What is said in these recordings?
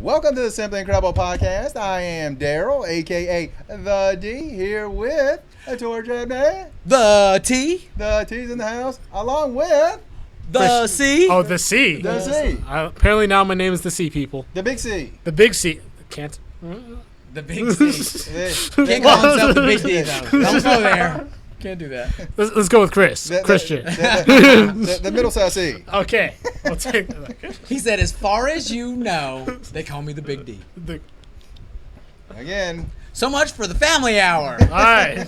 Welcome to the Simply Incredible Podcast. I am Daryl, a.k.a. The D, here with Torch Man. The T. The T's in the house, along with The C. Oh, the C. the C, Apparently now my name is the C people. the Big C. The big C. Can't. The big C. The, Can't call himself the big D, though. Don't go there. Can't do that. Let's go with Chris. Christian. the middle size C. Okay. We'll take that. He said, as far as you know, they call me the big D. Again. So much for the family hour. All right.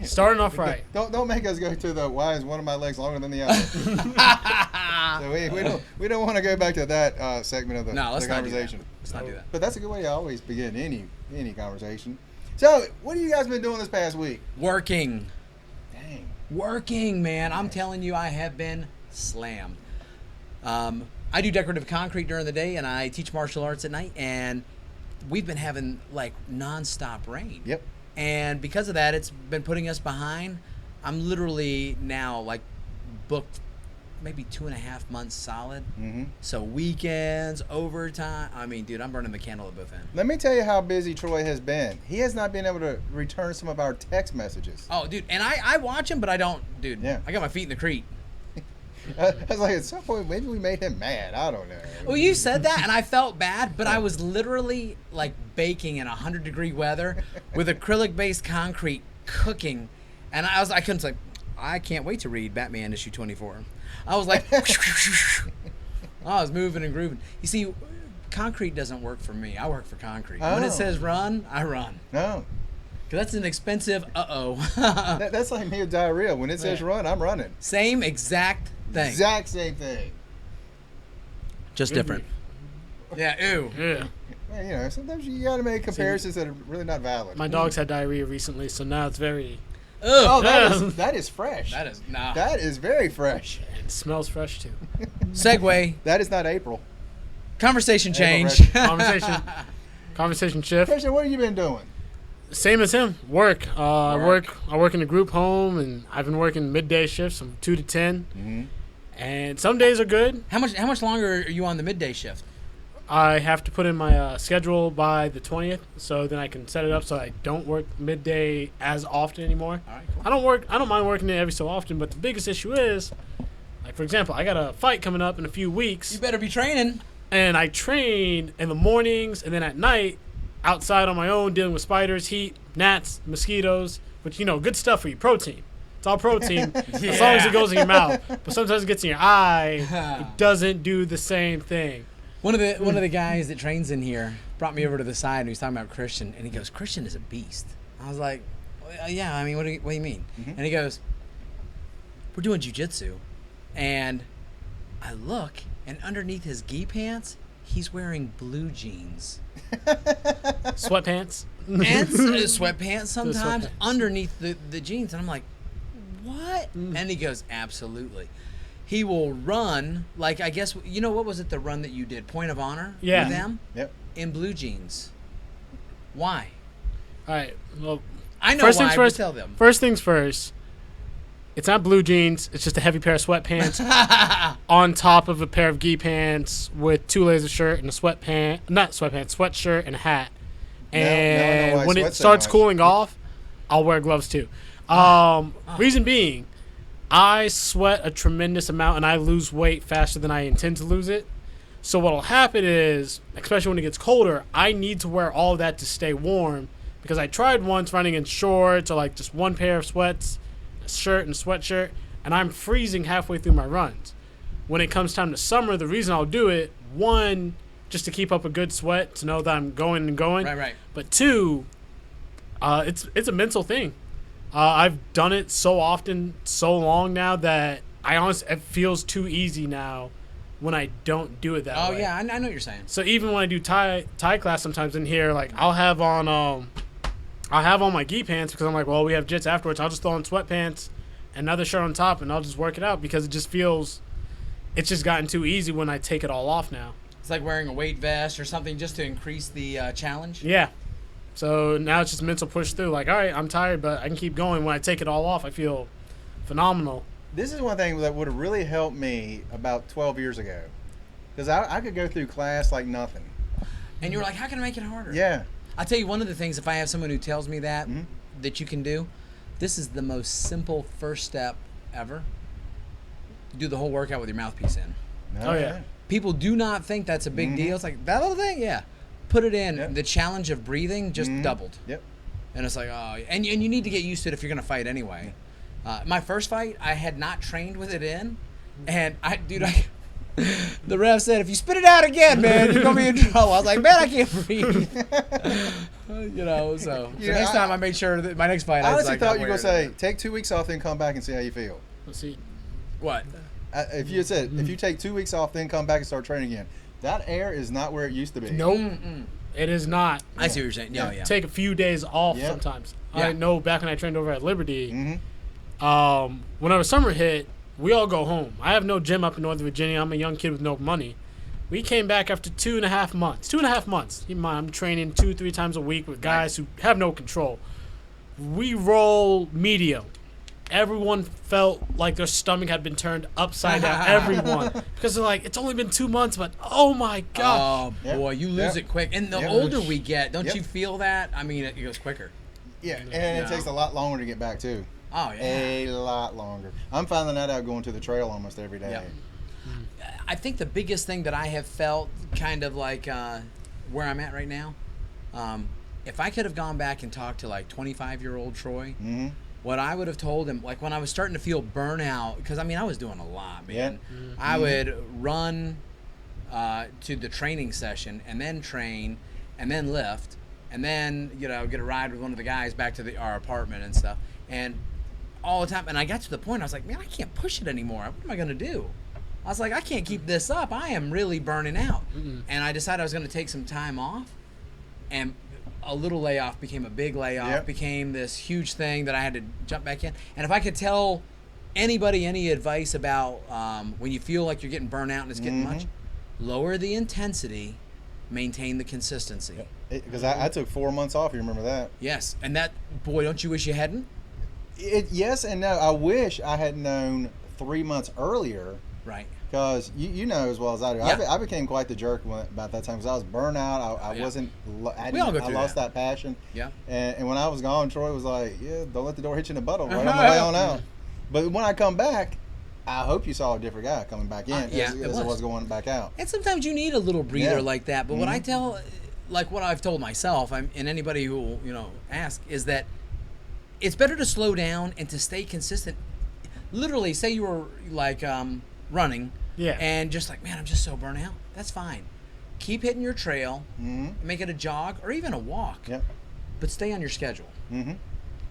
Starting off right. Don't make us go to the why is one of my legs longer than the other. So we don't want to go back to that segment of the, No, let's the not do that. conversation. Let's not do that. But that's a good way to always begin any conversation. So, what have you guys been doing this past week? Working. Dang. Working, man. I'm telling you, I have been slammed. I do decorative concrete during the day, and I teach martial arts at night, and we've been having, like, nonstop rain. Yep. And because of that, it's been putting us behind. I'm literally now, like, booked maybe 2.5 months solid. Mm-hmm. So weekends, overtime. I mean, dude, I'm burning the candle at both ends. Let me tell you how busy Troy has been. He has not been able to return some of our text messages. Oh, dude, and I watch him, but I don't, dude. Yeah. I got my feet in the creek. I was like, at some point, maybe we made him mad. I don't know. Well, you said that, and I felt bad, but I was literally like baking in 100-degree weather with acrylic-based concrete cooking, and I couldn't say, I can't wait to read Batman issue 24. I was like, I was moving and grooving. You see, concrete doesn't work for me. I work for concrete. When Oh. it says run, I run. No. Because that's an expensive That's like me with diarrhea. When it says Yeah. run, I'm running. Same exact thing. Exact same thing. Just different. Yeah, ew. Yeah. Well, you know, sometimes you got to make comparisons that are really not valid. My dog's had diarrhea recently, so now it's very. Oh, Ugh. that is fresh. That is, nah. That is very fresh. It smells fresh too. Segue. That is not April. Conversation April change. Conversation shift. Christian, what have you been doing? Same as him. Work. I work in a group home, and I've been working midday shifts from 2 to 10. Mm-hmm. And some days are good. How much longer are you on the midday shift? I have to put in my schedule by the 20th, so then I can set it up so I don't work midday as often anymore. All right, cool. I don't mind working it every so often, but the biggest issue is, like, for example, I got a fight coming up in a few weeks, You better be training. and I train in the mornings and then at night outside on my own dealing with spiders, heat, gnats, mosquitoes, which, you know, good stuff for you, protein. It's all protein as long as it goes in your mouth, but sometimes it gets in your eye. It doesn't do the same thing. One of the guys that trains in here brought me over to the side and he was talking about Christian, and he goes, Christian is a beast. I was like, well, yeah, I mean, what do you mean? Mm-hmm. And he goes, we're doing jiu-jitsu, and I look, and underneath his gi pants, he's wearing blue jeans. Sweatpants. And sweatpants sometimes sweatpants. underneath the jeans. And I'm like, what? And he goes, absolutely. He will run, like, I guess, you know, what was it, the run that you did? Point of Honor Yeah. with them? Yep. In blue jeans. Why? All right. Well, I know first why, things but first. tell them. First things first. It's not blue jeans. It's just a heavy pair of sweatpants on top of a pair of gi pants with 2 layers of shirt and a sweatshirt and a hat. Now I know why And when I it sweat so starts much. cooling off, I'll wear gloves too. Reason being, I sweat a tremendous amount and I lose weight faster than I intend to lose it. So what'll happen is, especially when it gets colder, I need to wear all of that to stay warm, because I tried once running in shorts or like just one pair of sweats, a shirt and a sweatshirt, and I'm freezing halfway through my runs. When it comes time to summer, the reason I'll do it, one, just to keep up a good sweat, to know that I'm going and going. Right. But two, it's a mental thing. I've done it so often, so long now that it feels too easy now when I don't do it that Oh, way. yeah, I know what you're saying. So even when I do Thai class sometimes in here, like I'll have on my gi pants because I'm like, well, we have jits afterwards. I'll just throw on sweatpants and another shirt on top and I'll just work it out because it's just gotten too easy when I take it all off now. It's like wearing a weight vest or something just to increase the challenge. Yeah. So now it's just mental push through. Like, all right, I'm tired, but I can keep going. When I take it all off, I feel phenomenal. This is one thing that would have really helped me about 12 years ago. Because I could go through class like nothing. And you're like, how can I make it harder? Yeah. I'll tell you one of the things, if I have someone who tells me that, Mhm. that you can do, this is the most simple first step ever. Do the whole workout with your mouthpiece in. No, Oh, yeah. People do not think that's a big Mhm. deal. It's like, that little thing? Yeah. Put it in. Yep. The challenge of breathing just Mhm. doubled. Yep. And it's like, oh, and you need to get used to it if you're going to fight anyway. My first fight, I had not trained with it in. And the ref said, if you spit it out again, man, you're going to be in trouble. I was like, man, I can't breathe. So Yeah, next time I made sure that my next fight, I I was honestly like, thought I'm you were going to wearing say, take 2 weeks off, then come back and see how you feel. Let's see. what? If you had said, if you take 2 weeks off, then come back and start training again, that air is not where it used to be. Nope. Mm-mm. It is not. I see what you're saying. Yeah, yeah. Take a few days off Yeah. sometimes. Yeah. I know back when I trained over at Liberty, Mm-hmm. whenever summer hit, we all go home. I have no gym up in Northern Virginia. I'm a young kid with no money. We came back after 2.5 months. 2.5 months. Keep in mind, I'm training 2-3 times a week with guys who have no control. We roll medium. Everyone felt like their stomach had been turned upside down. Everyone. Because they're like, it's only been 2 months, but oh my God. Oh, Yep. boy, you lose Yep. it quick. And the Yep. older we get, don't Yep. you feel that? I mean, it goes quicker. Yeah, and Yeah. it takes a lot longer to get back, too. Oh, yeah. A lot longer. I'm finding that out going to the trail almost every day. Yep. I think the biggest thing that I have felt kind of like where I'm at right now, if I could have gone back and talked to like 25-year-old Troy, Mm-hmm. what I would have told him, like when I was starting to feel burnout, because I mean, I was doing a lot, man. Yeah. I would run to the training session and then train and then lift and then, get a ride with one of the guys back to our apartment and stuff. And all the time. And I got to the point, I was like, man, I can't push it anymore. What am I going to do? I was like, I can't keep this up. I am really burning out. And I decided I was going to take some time off. And a little layoff became a big layoff, Yep. became this huge thing that I had to jump back in. And if I could tell anybody any advice about when you feel like you're getting burnt out and it's getting much, lower the intensity, maintain the consistency. Because I took 4 months off. You remember that? Yes. And that, boy, don't you wish you hadn't? Yes and no. I wish I had known 3 months earlier. Right. Because you know as well as I do, Yeah. I became quite the jerk about that time because I was burnt out. I Yeah. wasn't. I We all go I through lost that. that passion. Yeah. And when I was gone, Troy was like, "Yeah, don't let the door hit you in the butt right on the way on out." But when I come back, I hope you saw a different guy coming back in Yeah, as it I was. was going back out. And sometimes you need a little breather Yeah. like that. But what I tell, like what I've told myself, and anybody who will, ask, is that it's better to slow down and to stay consistent. Literally, say you were like running, Yeah. and just like, man, I'm just so burnt out. That's fine. Keep hitting your trail, make it a jog or even a walk, Yep. but stay on your schedule. Mm-hmm.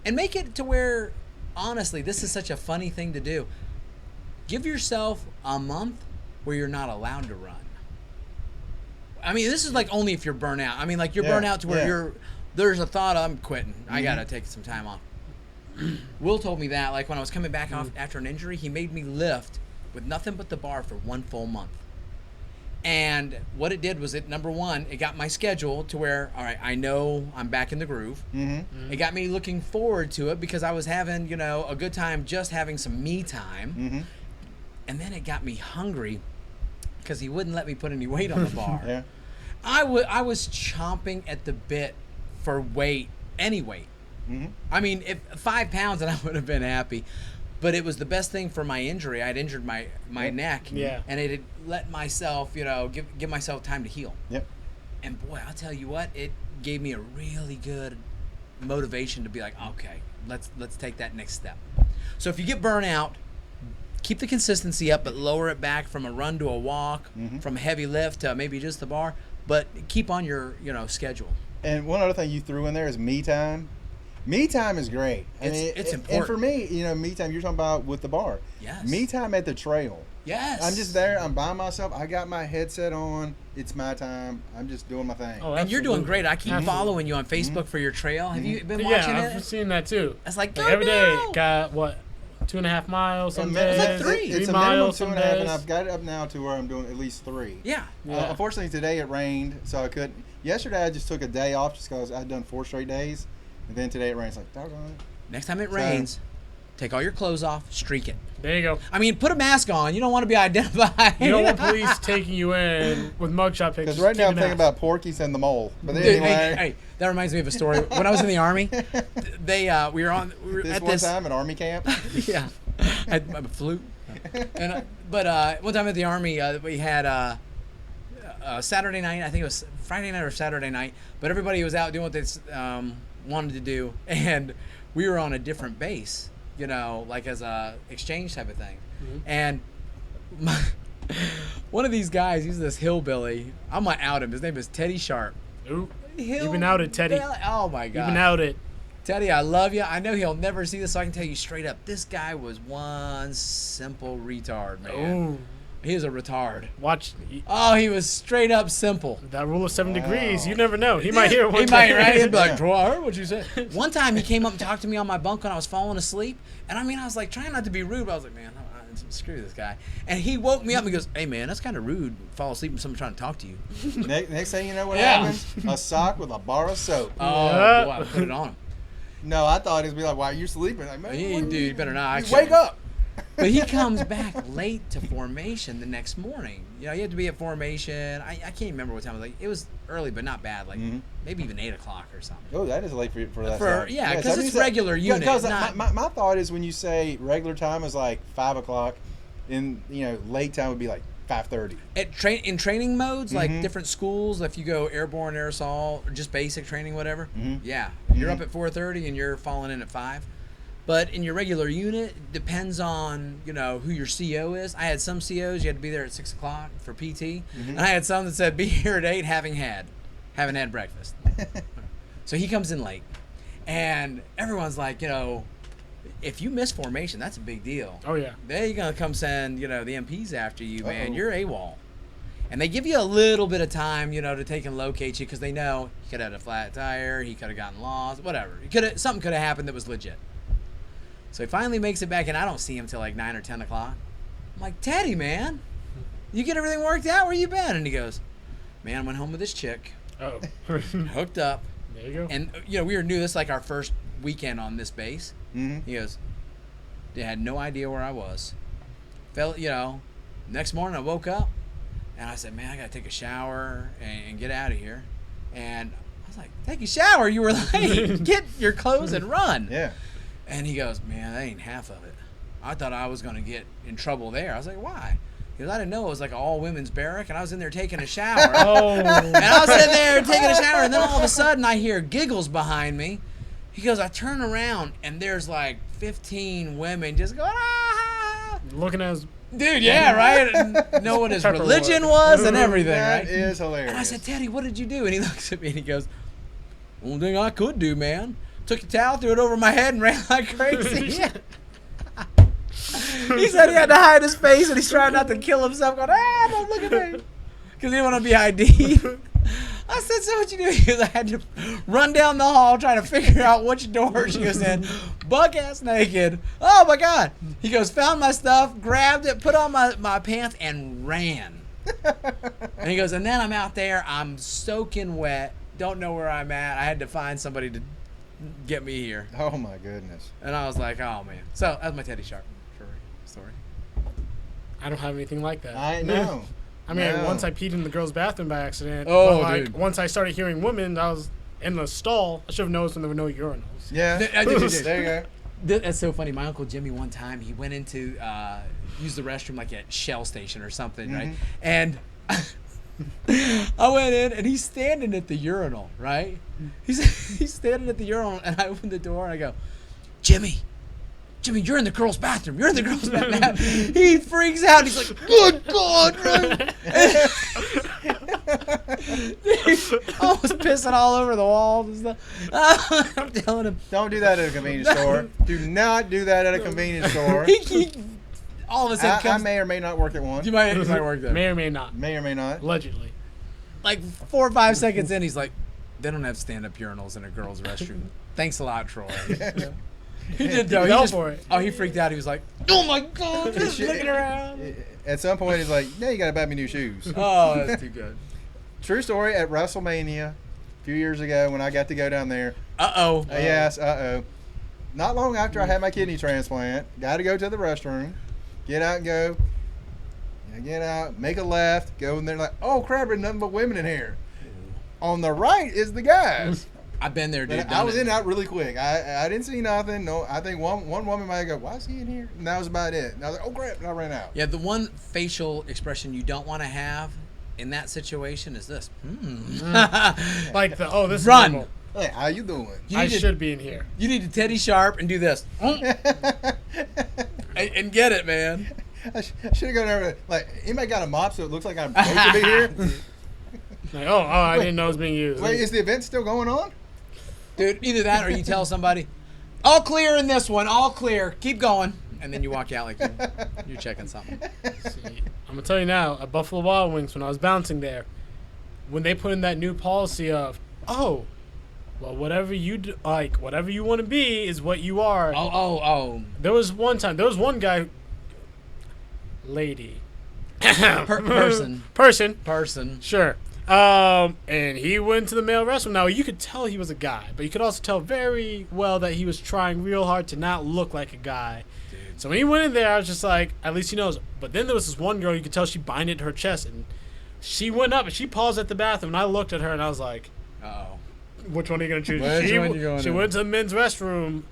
And make it to where, honestly, this is such a funny thing to do. Give yourself a month where you're not allowed to run. I mean, this is like only if you're burnt out. I mean, like you're Yeah, burnt out to where yeah. there's a thought, I'm quitting. I got to take some time off. Will told me that, like when I was coming back off after an injury, he made me lift with nothing but the bar for 1 full month. And what it did was number one, it got my schedule to where, all right, I know I'm back in the groove. Mm-hmm. It got me looking forward to it because I was having, a good time just having some me time. Mm-hmm. And then it got me hungry because he wouldn't let me put any weight on the bar. Yeah. I was chomping at the bit for weight, any weight. Mm-hmm. I mean, if 5 pounds, and I would have been happy. But it was the best thing for my injury. I'd injured my neck. Yeah. And it had let myself, give myself time to heal. Yep. And boy, I'll tell you what, it gave me a really good motivation to be like, okay, let's take that next step. So if you get burnt out, keep the consistency up, but lower it back from a run to a walk, from a heavy lift to maybe just the bar, but keep on your, schedule. And one other thing you threw in there is me time. Me time is great. It's And important. for me, me time, you're talking about with the bar. Yes. Me time at the trail. Yes. I'm just there. I'm by myself. I got my headset on. It's my time. I'm just doing my thing. Oh, And you're doing absolutely. great. I keep following you on Facebook for your trail. Have you been watching Yeah, I've it? seen that too. It's like, Like go every day, now! got what, 2.5 miles some And days. It's like 3. It's a minimum miles 2.5, some and days. I've got it up now to where I'm doing at least 3. Yeah. Yeah. Unfortunately, today it rained, so I couldn't. Yesterday, I just took a day off just because I'd done 4 straight days. And then today it rains. Like, doggone it. Next time it rains, take all your clothes off, streak it. There you go. I mean, put a mask on. You don't want to be identified. You don't want police taking you in with mugshot pictures. Because right now I'm kicking thinking ass. about Porky's and the Mole. But Dude, anyway, hey, that reminds me of a story. When I was in the army, we were this at one this time at army camp. yeah, I had a flute. And but one time at the army, we had Saturday night. I think it was Friday night or Saturday night. But everybody was out doing what they wanted to do, and we were on a different base. You know, like as a exchange type of thing. Mhm. And one of these guys, he's this hillbilly. I'm gonna out him. His name is Teddy Sharp. Ooh, you've been outed, Teddy. Oh my god. You've been outed. Teddy, I love you. I know he'll never see this, so I can tell you straight up. This guy was one simple retard, man. Ooh, He was a retard. watch Oh, he was straight up simple. that rule of 7 Wow. degrees. You never know. He might hear it one He might, day. right? He'd be like, Yeah. Troy, I heard what you said. One time he came up and talked to me on my bunk when I was falling asleep. And I mean, I was like trying not to be rude, but I was like, man, screw this guy. And he woke me up and he goes, hey, man, that's kind of rude. Fall asleep when someone's trying to talk to you. Next thing you know what Yeah. happens? A sock with a bar of soap. Oh, Yeah. boy, I put it on him. No, I thought he'd be like, "Why you sleeping?" Like, man, Dude, you better not. just wake up. But he comes back late to formation the next morning. You know, you had to be at formation. I can't remember what time it was. Like, it was early, but not bad. Like Mhm. maybe even 8 o'clock or something. Oh, that is late for that. For- time. yeah, 'cause so it's you regular unit, Because not- my thought is when you say regular time is like 5 o'clock, and late time would be like 5:30. In training modes, like Mhm. different schools, if you go airborne, aerosol, or just basic training, whatever, Mhm. yeah, you're up at 4:30 and you're falling in at 5. But in your regular unit, it depends on who your CO is. I had some COs you had to be there at 6 o'clock for PT, and I had some that said be here at 8, haven't had breakfast. So he comes in late, and everyone's like, if you miss formation, that's a big deal. Oh, yeah. They're gonna come send the MPs after you, man. Uh-oh. You're AWOL, and they give you a little bit of time, to take and locate you because they know he could have had a flat tire, he could have gotten lost, whatever. Something could have happened that was legit. So he finally makes it back, and I don't see him till like 9 or 10 o'clock. I'm like, Teddy, man, you get everything worked out? Where you been? And he goes, man, I went home with this chick, Oh. hooked up, There you go. and we were new. This like our first weekend on this base. Mm-hmm. He goes, they had no idea where I was. Next morning I woke up and I said, man, I got to take a shower and get out of here. And I was like, take a shower? You were late. Get your clothes and run. Yeah. And he goes, man, that ain't half of it. I thought I was going to get in trouble there. I was like, why? Because I didn't know it was like an all-women's barrack, and I was in there taking a shower. Oh. And I was sitting there taking a shower, and then all of a sudden I hear giggles behind me. He goes, I turn around, and there's like 15 women just going, ah! Looking at his... Dude, yeah, right? And know what his Tupperware. religion was and everything, That right? is hilarious. And I said, Teddy, what did you do? And he looks at me and he goes, only thing I could do, man. Took the towel, threw it over my head, and ran like crazy. He said he had to hide his face, and he's trying not to kill himself, going, don't look at me. Because he didn't want to be ID'd. I said, so what you do? He goes, I had to run down the hall trying to figure out which door she was in, buck-ass naked. Oh, my God. He goes, found my stuff, grabbed it, put on my pants, and ran. And he goes, and then I'm out there, I'm soaking wet, don't know where I'm at. I had to find somebody to get me here. Oh my goodness. And I was like, oh, man. So that's my Teddy Sharp story. I don't have anything like that. I know. I mean, No. once I peed in the girl's bathroom by accident. Oh, but, like, dude. once I started hearing women, I was in the stall. I should have noticed when there were no urinals. Yeah. I did. There you go. That's so funny. My Uncle Jimmy, one time, he went into use the restroom like at Shell Station or something, right? And I went in, and he's standing at the urinal, right? He's standing at the urinal, and I open the door, and I go, Jimmy, you're in the girls' bathroom. You're in the girls' bathroom. He freaks out. He's like, good God, right? Almost pissing all over the walls and stuff. I'm telling him. Don't do that at a convenience store. Do not do that at a convenience store. He all of a sudden I comes. may or may not work at one. You might work there. May or may not. May or may not. Allegedly. Like 4 or 5 seconds in, he's like, they don't have stand-up urinals in a girls' restroom. Thanks a lot, Troy. He did though. He fell for it. Oh, he freaked out. He was like, "Oh my God!" Just looking around. At some point, he's like, "Yeah, you gotta buy me new shoes." Oh, that's too good. True story. At WrestleMania, a few years ago, when I got to go down there. Uh-oh. Yes. Not long after I had my kidney transplant, got to go to the restroom, get out and go. Get out, make a left, go in there like, oh crap, there's nothing but women in here. On the right is the guys. I've been there, dude. But I was in and out really quick. I didn't see nothing. No, I think one woman might go, why is he in here? And that was about it. And I was like, oh crap, and I ran out. Yeah, the one facial expression you don't want to have in that situation is this. Like this is Run. normal. Hey, how you doing? You I need to- should be in here. You need to Teddy Sharp and do this. and get it, man. I should have gone over. Like, anybody got a mop so it looks like I'm supposed to be here? Like, I didn't know it was being used. Wait, is the event still going on? Dude, either that or you tell somebody, all clear in this one, all clear. Keep going. And then you walk out like you're checking something. See, I'm gonna tell you now, at Buffalo Wild Wings, when I was bouncing there, when they put in that new policy of, whatever you do, whatever you want to be is what you are. Oh. There was one guy, lady, Person. sure. And he went to the male restroom. Now you could tell he was a guy, but you could also tell very well that he was trying real hard to not look like a guy. Dude. So when he went in there, I was just like, at least he knows. But then there was this one girl, you could tell she binded her chest, and she went up and she paused at the bathroom, and I looked at her and I was like, Uh-oh. which one are you gonna choose? Which one you going She in? went to the men's restroom.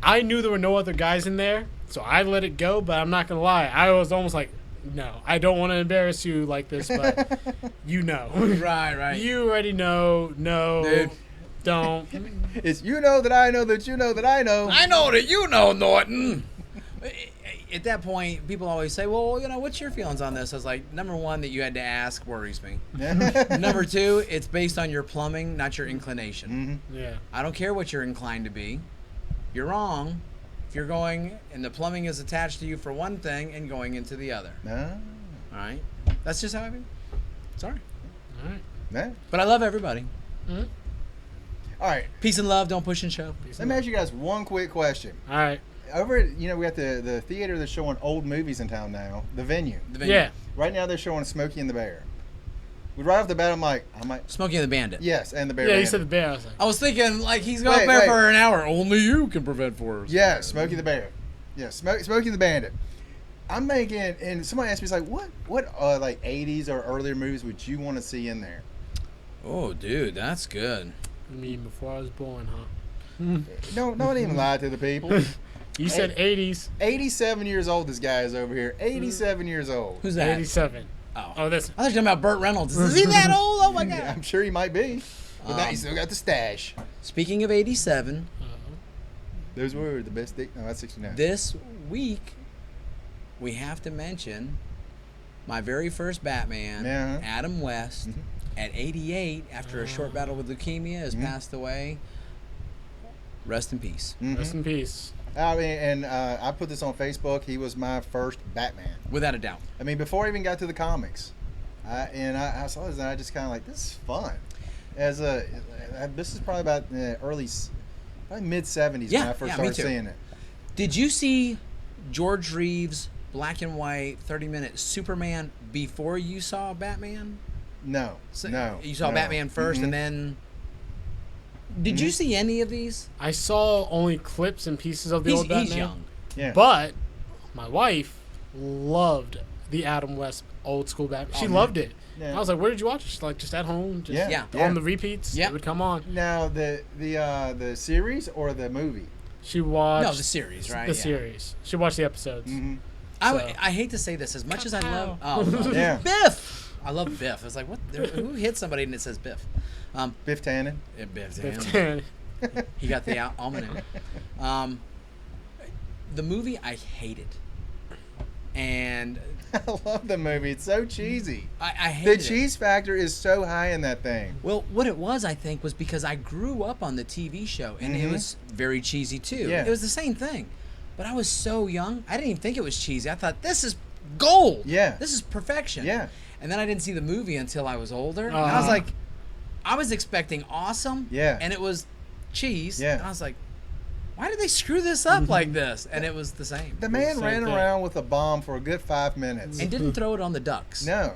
I knew there were no other guys in there, so I let it go. But I'm not gonna lie, I was almost like, no, I don't want to embarrass you like this, but you know, Right. you already know. No, Dude. don't. It's you know that I know that you know that I know. I know that you know, Norton. At that point, people always say, well, what's your feelings on this? I was like, number one, that you had to ask worries me. Number two, it's based on your plumbing, not your inclination. Yeah, I don't care what you're inclined to be. You're wrong if you're going and the plumbing is attached to you for one thing and going into the other. No. All right? That's just how I feel. Sorry. all right. No. But I love everybody. All right. Peace and love. Don't push and shove. Let me ask you guys one quick question. All right. Over at, we got the theater that's showing old movies in town now, the venue. The venue. Yeah. Right now they're showing Smokey and the Bear. Right off the bat, I'm like, Smokey and the Bandit. yes, and the Bear. Yeah, you Bandit. said the bear. I was like, I was thinking, like, he's going Wait, there wait. for an hour. Only you can prevent force. Yeah, Smokey the Bear. Yeah, Smokey the Bandit. I'm making, and somebody asked me, it's like, what like 80s or earlier movies would you want to see in there? Oh, dude, that's good. you mean before I was born, huh? Don't even lie to the people. You said 80s. 87 years old, this guy is over here. 87 years old. Who's that? 87. Oh. Oh, this. I thought you were talking about Burt Reynolds. Is he that old? Oh, my God. Yeah, I'm sure he might be. But now he's still got the stash. Speaking of 87, Those were the best. No, that's 69. this week we have to mention my very first Batman, Yeah. Adam West, at 88, after a short battle with leukemia, has passed away. Rest in peace. Rest in peace. I mean, and I put this on Facebook. He was my first Batman. Without a doubt. I mean, before I even got to the comics, I saw this and I just kind of like, this is fun. This is probably about probably mid 70s Yeah, when I first me started too. seeing it. Did you see George Reeves' black and white 30-minute Superman before you saw Batman? No, no. You saw no. Batman 1st, and then... Did you see any of these? I saw only clips and pieces of the old Batman. He's young. Yeah. But my wife loved the Adam West old school Batman. She loved it. Yeah. I was like, "Where did you watch it?" She's like, "Just at home." Just Yeah. on the repeats. Yeah. It would come on. Now the series or the movie? She watched No, the series, right? the Yeah. series. She watched the episodes. Mm-hmm. I hate to say this, as much as I love... Oh, Yeah. Biff! I love Biff. It's like, what? Who hit somebody and it says Biff? Biff Tannen. Yeah, Biff's him. 15. He got the almanac. The movie I hated. And I love the movie. It's so cheesy. I The hated it. cheese factor is so high in that thing. Well, what it was, I think, was because I grew up on the TV show, and it was very cheesy, too. Yeah. It was the same thing. But I was so young, I didn't even think it was cheesy. I thought, this is gold. Yeah. This is perfection. Yeah. And then I didn't see the movie until I was older. And I was like, I was expecting awesome. Yeah. And it was cheese. Yeah. And I was like, why did they screw this up like this? And it was the same. The man Same ran thing. around with a bomb for a good 5 minutes. And didn't throw it on the ducks. No.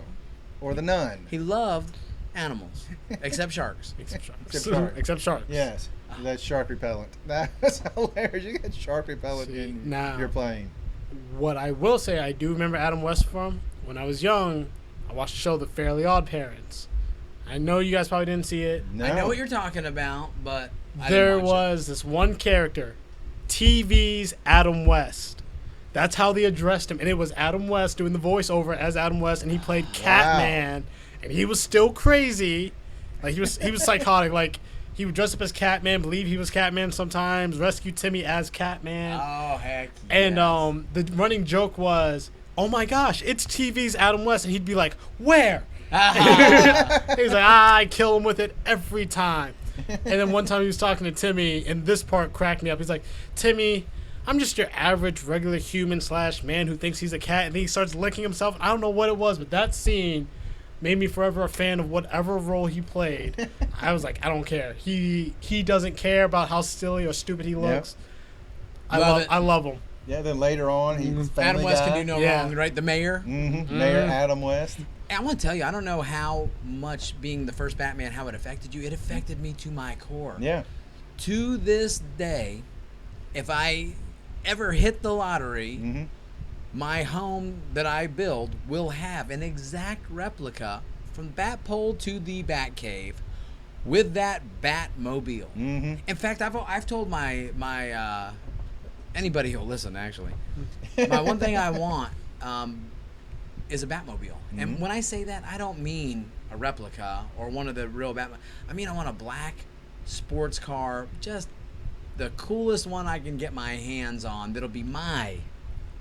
Or the nun. He loved animals, except sharks. Except sharks. Except sharks. Except sharks. Yes, that's shark repellent. That's hilarious. You got shark repellent See, in now- your plane. What I will say, I do remember Adam West from when I was young. I watched the show The Fairly Odd Parents. I know you guys probably didn't see it. No. I know what you're talking about, but I There didn't watch was this one character, TV's Adam West. That's how they addressed him, and it was Adam West doing the voiceover as Adam West, and he played Catman, and he was still crazy, like he was psychotic, like he would dress up as Catman, believe he was Catman sometimes, rescue Timmy as Catman, Oh heck! and yes. the running joke was, "Oh my gosh, it's TV's Adam West," and he'd be like, "Where?" He's like, I kill him with it every time. And then one time he was talking to Timmy, and this part cracked me up. He's like, Timmy, I'm just your average, regular human / man who thinks he's a cat. And then he starts licking himself. I don't know what it was, but that scene made me forever a fan of whatever role he played. I was like, I don't care. He doesn't care about how silly or stupid he looks. Love it. I love him. Yeah, then later on, he's Family Adam West Guy. can do no Yeah. wrong, right? The mayor. Mayor Adam West. I want to tell you, I don't know how much being the first Batman, how it affected you. It affected me to my core. Yeah. To this day, if I ever hit the lottery, my home that I build will have an exact replica from Batpole to the Batcave with that Batmobile. In fact, I've told my anybody who'll listen, actually, my one thing I want is a Batmobile. And when I say that, I don't mean a replica or one of the real Batman. I mean, I want a black sports car, just the coolest one I can get my hands on that'll be my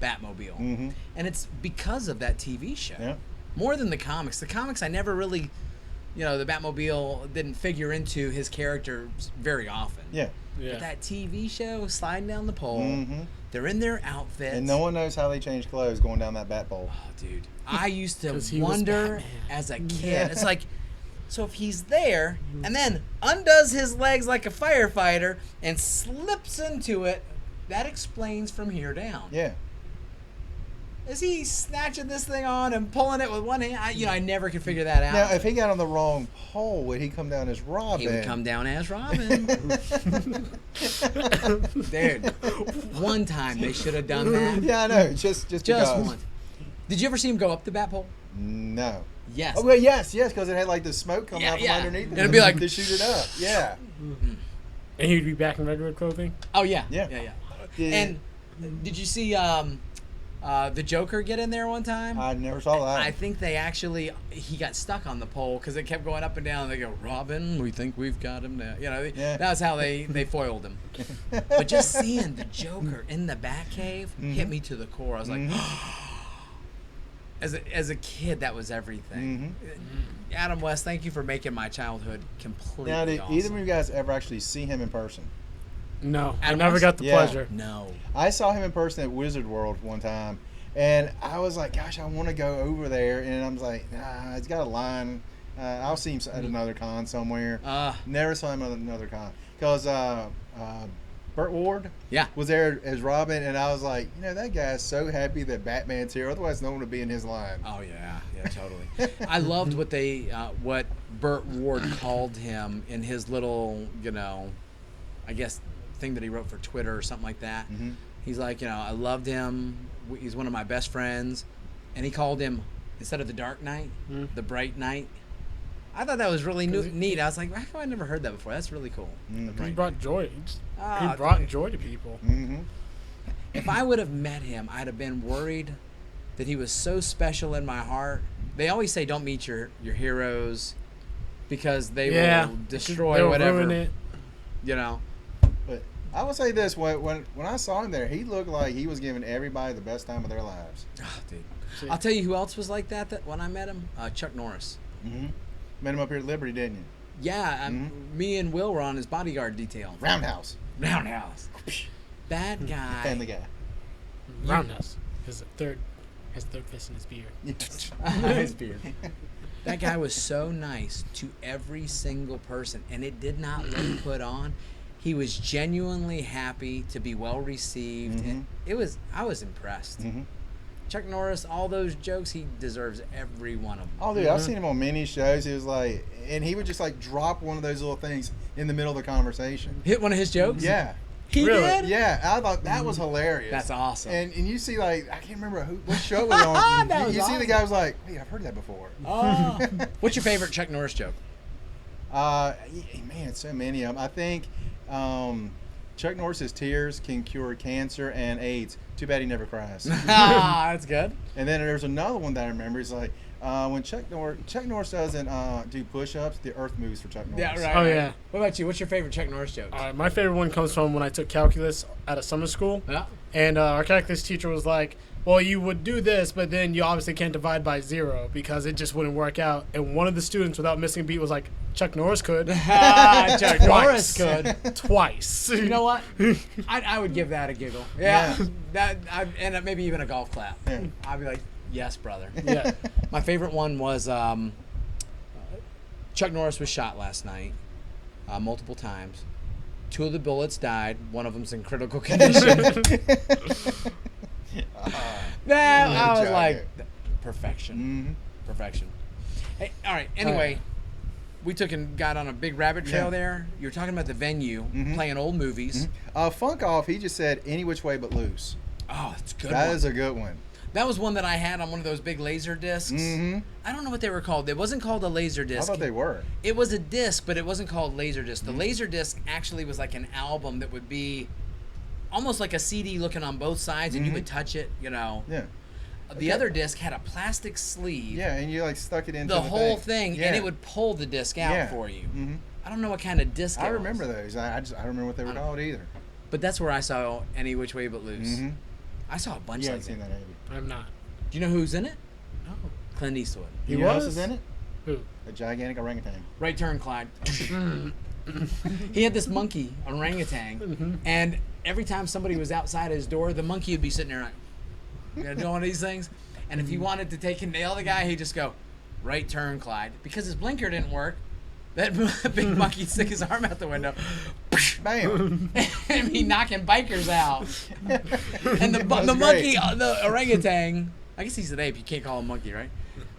Batmobile. And it's because of that TV show. Yeah. More than the comics. The comics, I never really, the Batmobile didn't figure into his character very often. Yeah. Yeah. But that TV show, sliding down the pole, they're in their outfits. And no one knows how they change clothes going down that bat pole. Oh, dude. I used to 'Cause he was wonder Batman. as a kid. It's like, so if he's there and then undoes his legs like a firefighter and slips into it, that explains from here down. Yeah. Is he snatching this thing on and pulling it with one hand? I never could figure that out. Now, if he got on the wrong pole, would he come down as Robin? He would come down as Robin. Dude, one time they should have done that. Yeah, I know. Just because. once. Did you ever see him go up the bat pole? No. Yes. Oh, well, yes, because it had like the smoke coming Yeah, out from yeah. underneath it. It'd be like- to shoot it up. Yeah. And he'd be back in regular clothing. Oh yeah. Yeah. Yeah. And did you see the Joker get in there one time? I never saw that. I think he got stuck on the pole because it kept going up and down. And they go, Robin, we think we've got him now. Yeah. That's how they foiled him. But just seeing the Joker in the Batcave hit me to the core. I was like, as a kid, that was everything. Adam West, thank you for making my childhood completely Now, did awesome. either of you guys ever actually see him in person? No, I Adam never West? got the Yeah. pleasure. No. I saw him in person at Wizard World one time, and I was like, gosh, I want to go over there. And I was like, nah, it's got a line. I'll see him at another con somewhere. Never saw him at another con. Because Burt Ward Yeah. was there as Robin, and I was like, that guy's so happy that Batman's here. Otherwise, no one would be in his line. Oh yeah, totally. I loved what Burt Ward called him in his little, I guess thing that he wrote for Twitter or something like that. He's like, I loved him. He's one of my best friends, and he called him, instead of the Dark Knight, the Bright Knight. I thought that was really neat. I was like, how come I never heard that before? That's really cool. The He Bright brought joy. He Ah, brought joy to people. If I would have met him, I'd have been worried that he was so special in my heart. They always say don't meet your heroes because they will destroy They'll whatever. ruin it. But I will say this: when I saw him there, he looked like he was giving everybody the best time of their lives. Oh, dude. I'll tell you who else was like that when I met him. Chuck Norris. Met him up here at Liberty, didn't you? Yeah, me and Will were on his bodyguard detail. Roundhouse. That guy. Family Guy. Roundhouse. His third fist in his beard. His beard. That guy was so nice to every single person, and it did not look put on. He was genuinely happy to be well received. And I was impressed. Chuck Norris, all those jokes, he deserves every one of them. Oh, dude, I've seen him on many shows. He was like, and he would just like drop one of those little things in the middle of the conversation. Hit one of his jokes? Yeah, He Really? did? yeah. I thought that was hilarious. That's awesome. And you see like I can't remember what show it was on. That you was see the awesome. guy was like, wait, I've heard that before. Oh. What's your favorite Chuck Norris joke? Man, so many of them. I think Chuck Norris's tears can cure cancer and AIDS. Too bad he never cries. That's good. And then there's another one that I remember. It's like when Chuck Norris doesn't do push-ups, the earth moves for Chuck Norris. Yeah, right. Oh, right. yeah. What about you? What's your favorite Chuck Norris joke? All right, my favorite one comes from when I took calculus at a summer school. Yeah. And our calculus teacher was like, well, you would do this, but then you obviously can't divide by 0 because it just wouldn't work out. And one of the students, without missing a beat, was like, Chuck Norris could. Chuck Norris could. Twice. You know what? I would give that a giggle. Yeah. And maybe even a golf clap. Yeah. I'd be like, yes, brother. Yeah. My favorite one was Chuck Norris was shot last night multiple times. 2 of the bullets died. One of them's in critical condition. I was job, like, perfection. Mhm. Perfection. Hey, all right. Anyway, we took and got on a big rabbit trail Yeah. there. You were talking about the venue, playing old movies. Funk Off, he just said any which way but loose. Oh, it's a good. That one. is a good one. That was one that I had on one of those big laser discs. Mm-hmm. I don't know what they were called. It wasn't called a laser I disc. thought they were. It was a disc, but it wasn't called laser disc. The laser disc actually was like an album that would be almost like a CD looking on both sides, and you would touch it. You know. Yeah. The other disc had a plastic sleeve. Yeah, and you like stuck it into The whole thing, Yeah. and it would pull the disc out Yeah. for you. Mhm. I don't know what kind of disc. I it remember was, those. I don't remember what they were called either. but that's where I saw Any Which Way But Loose. Mm-hmm. I saw a bunch You like haven't seen that. that, have you? I'm not. Do you know who's in it? No. Clint Eastwood. He You know who else was? is in it? Who? A gigantic orangutan. Right turn, Clyde. He had this monkey, orangutan, and every time somebody was outside his door, the monkey would be sitting there like, you gotta do one of these things. And if he wanted to take and nail the guy, he'd just go, right turn, Clyde. Because his blinker didn't work, that big monkey stick his arm out the window. Bam! And be knocking bikers out. And the That was monkey, great. the orangutan, I guess he's an ape, you can't call him monkey, right?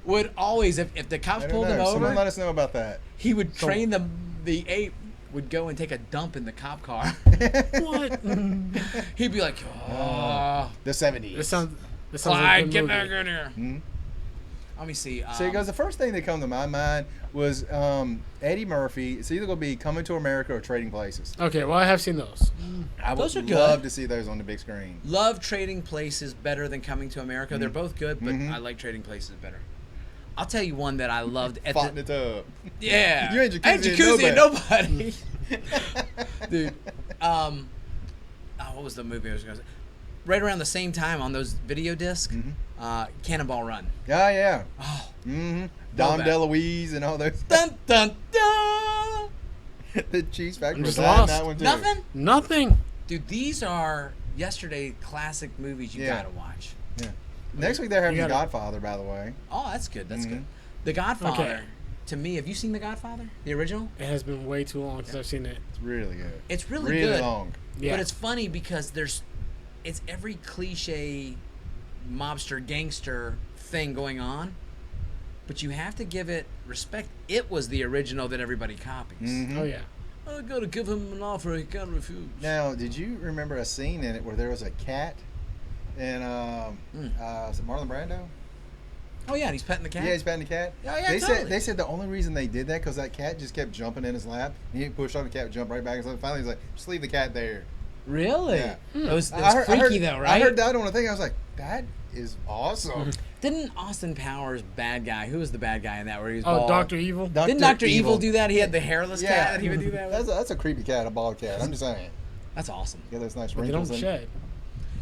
Would always, if the cops I don't pulled him know. Someone over, let us know about that. he would train the ape would go and take a dump in the cop car. What? He'd be like, oh, The 70s. This sounds like a Clyde, good get movie. back in here. Mhm. Let me see. So he goes, the first thing that come to my mind was Eddie Murphy. It's either going to be Coming to America or Trading Places. Okay, well, I have seen those. I Those would are good. love to see those on the big screen. Love Trading Places better than Coming to America. They're both good, but Mhm. I like Trading Places better. I'll tell you one that I loved at Fought in the, the tub. yeah. You ain't jacuzzi and jacuzzi and nobody. nobody. Dude, what was the movie I was going to say? Right around the same time on those video discs, Cannonball Run. Yeah, yeah. Oh, Mm-hmm. Dom that. DeLuise and all those. dun dun dun. The Cheese Factory I'm was just that, lost. that one too. Nothing, Nothing. dude. These are yesterday classic movies you Yeah. gotta watch. Yeah. Next week they're having You The gotta- Godfather, by the way. Oh, that's good. That's good. Mhm. The Godfather. Okay. To me, have you seen The Godfather, the original? It has been way too long since I've seen it. It's really good. It's really, Really good. long. Yeah. But it's funny because it's every cliche mobster gangster thing going on, but you have to give it respect. It was the original that everybody copies. Mhm. Oh, yeah. I gotta give him an offer he can't refuse. Now, did you remember a scene in it where there was a cat and was it Marlon Brando? Oh yeah, and he's petting the cat. Yeah, he's petting the cat. Oh, yeah, they totally. said the only reason they did that because that cat just kept jumping in his lap. And he pushed on the cat, would jump right back. And so finally, he's like, "Just leave the cat there." Really? Yeah. That was I heard- freaky though, right? I heard that on a thing. I was like, "That is awesome." Didn't Austin Powers bad guy? Who was the bad guy in that? Where he was Oh, bald? Dr. Evil? Didn't Doctor Evil do that? He had the hairless Yeah, cat that he would do that with. That's a creepy cat, a bald cat. I'm just saying. That's awesome. Yeah, those nice But they don't wrinkles. in- shed.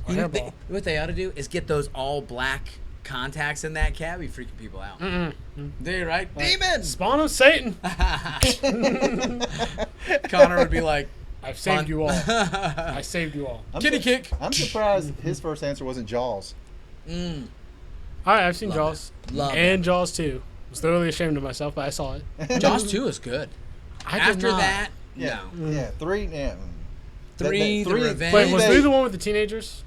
Or You know, hairball. what they ought to do is get those all black contacts in that cat. Be freaking people out. Mm-mm. Dude, right? Demon. Spawn of Satan. Connor would be like, I've saved Fun. you all. I saved you all. I'm kitty sur- kick. I'm surprised his first answer wasn't Jaws. Mm. All right, I've seen Love Jaws. it. Love and Jaws 2. I was thoroughly ashamed of myself, but I saw it. Jaws 2 is good. I did After not. that, Yeah, no. yeah, 3. Yeah. Three, The Revenge. Wait, was they- 3 the one with the teenagers?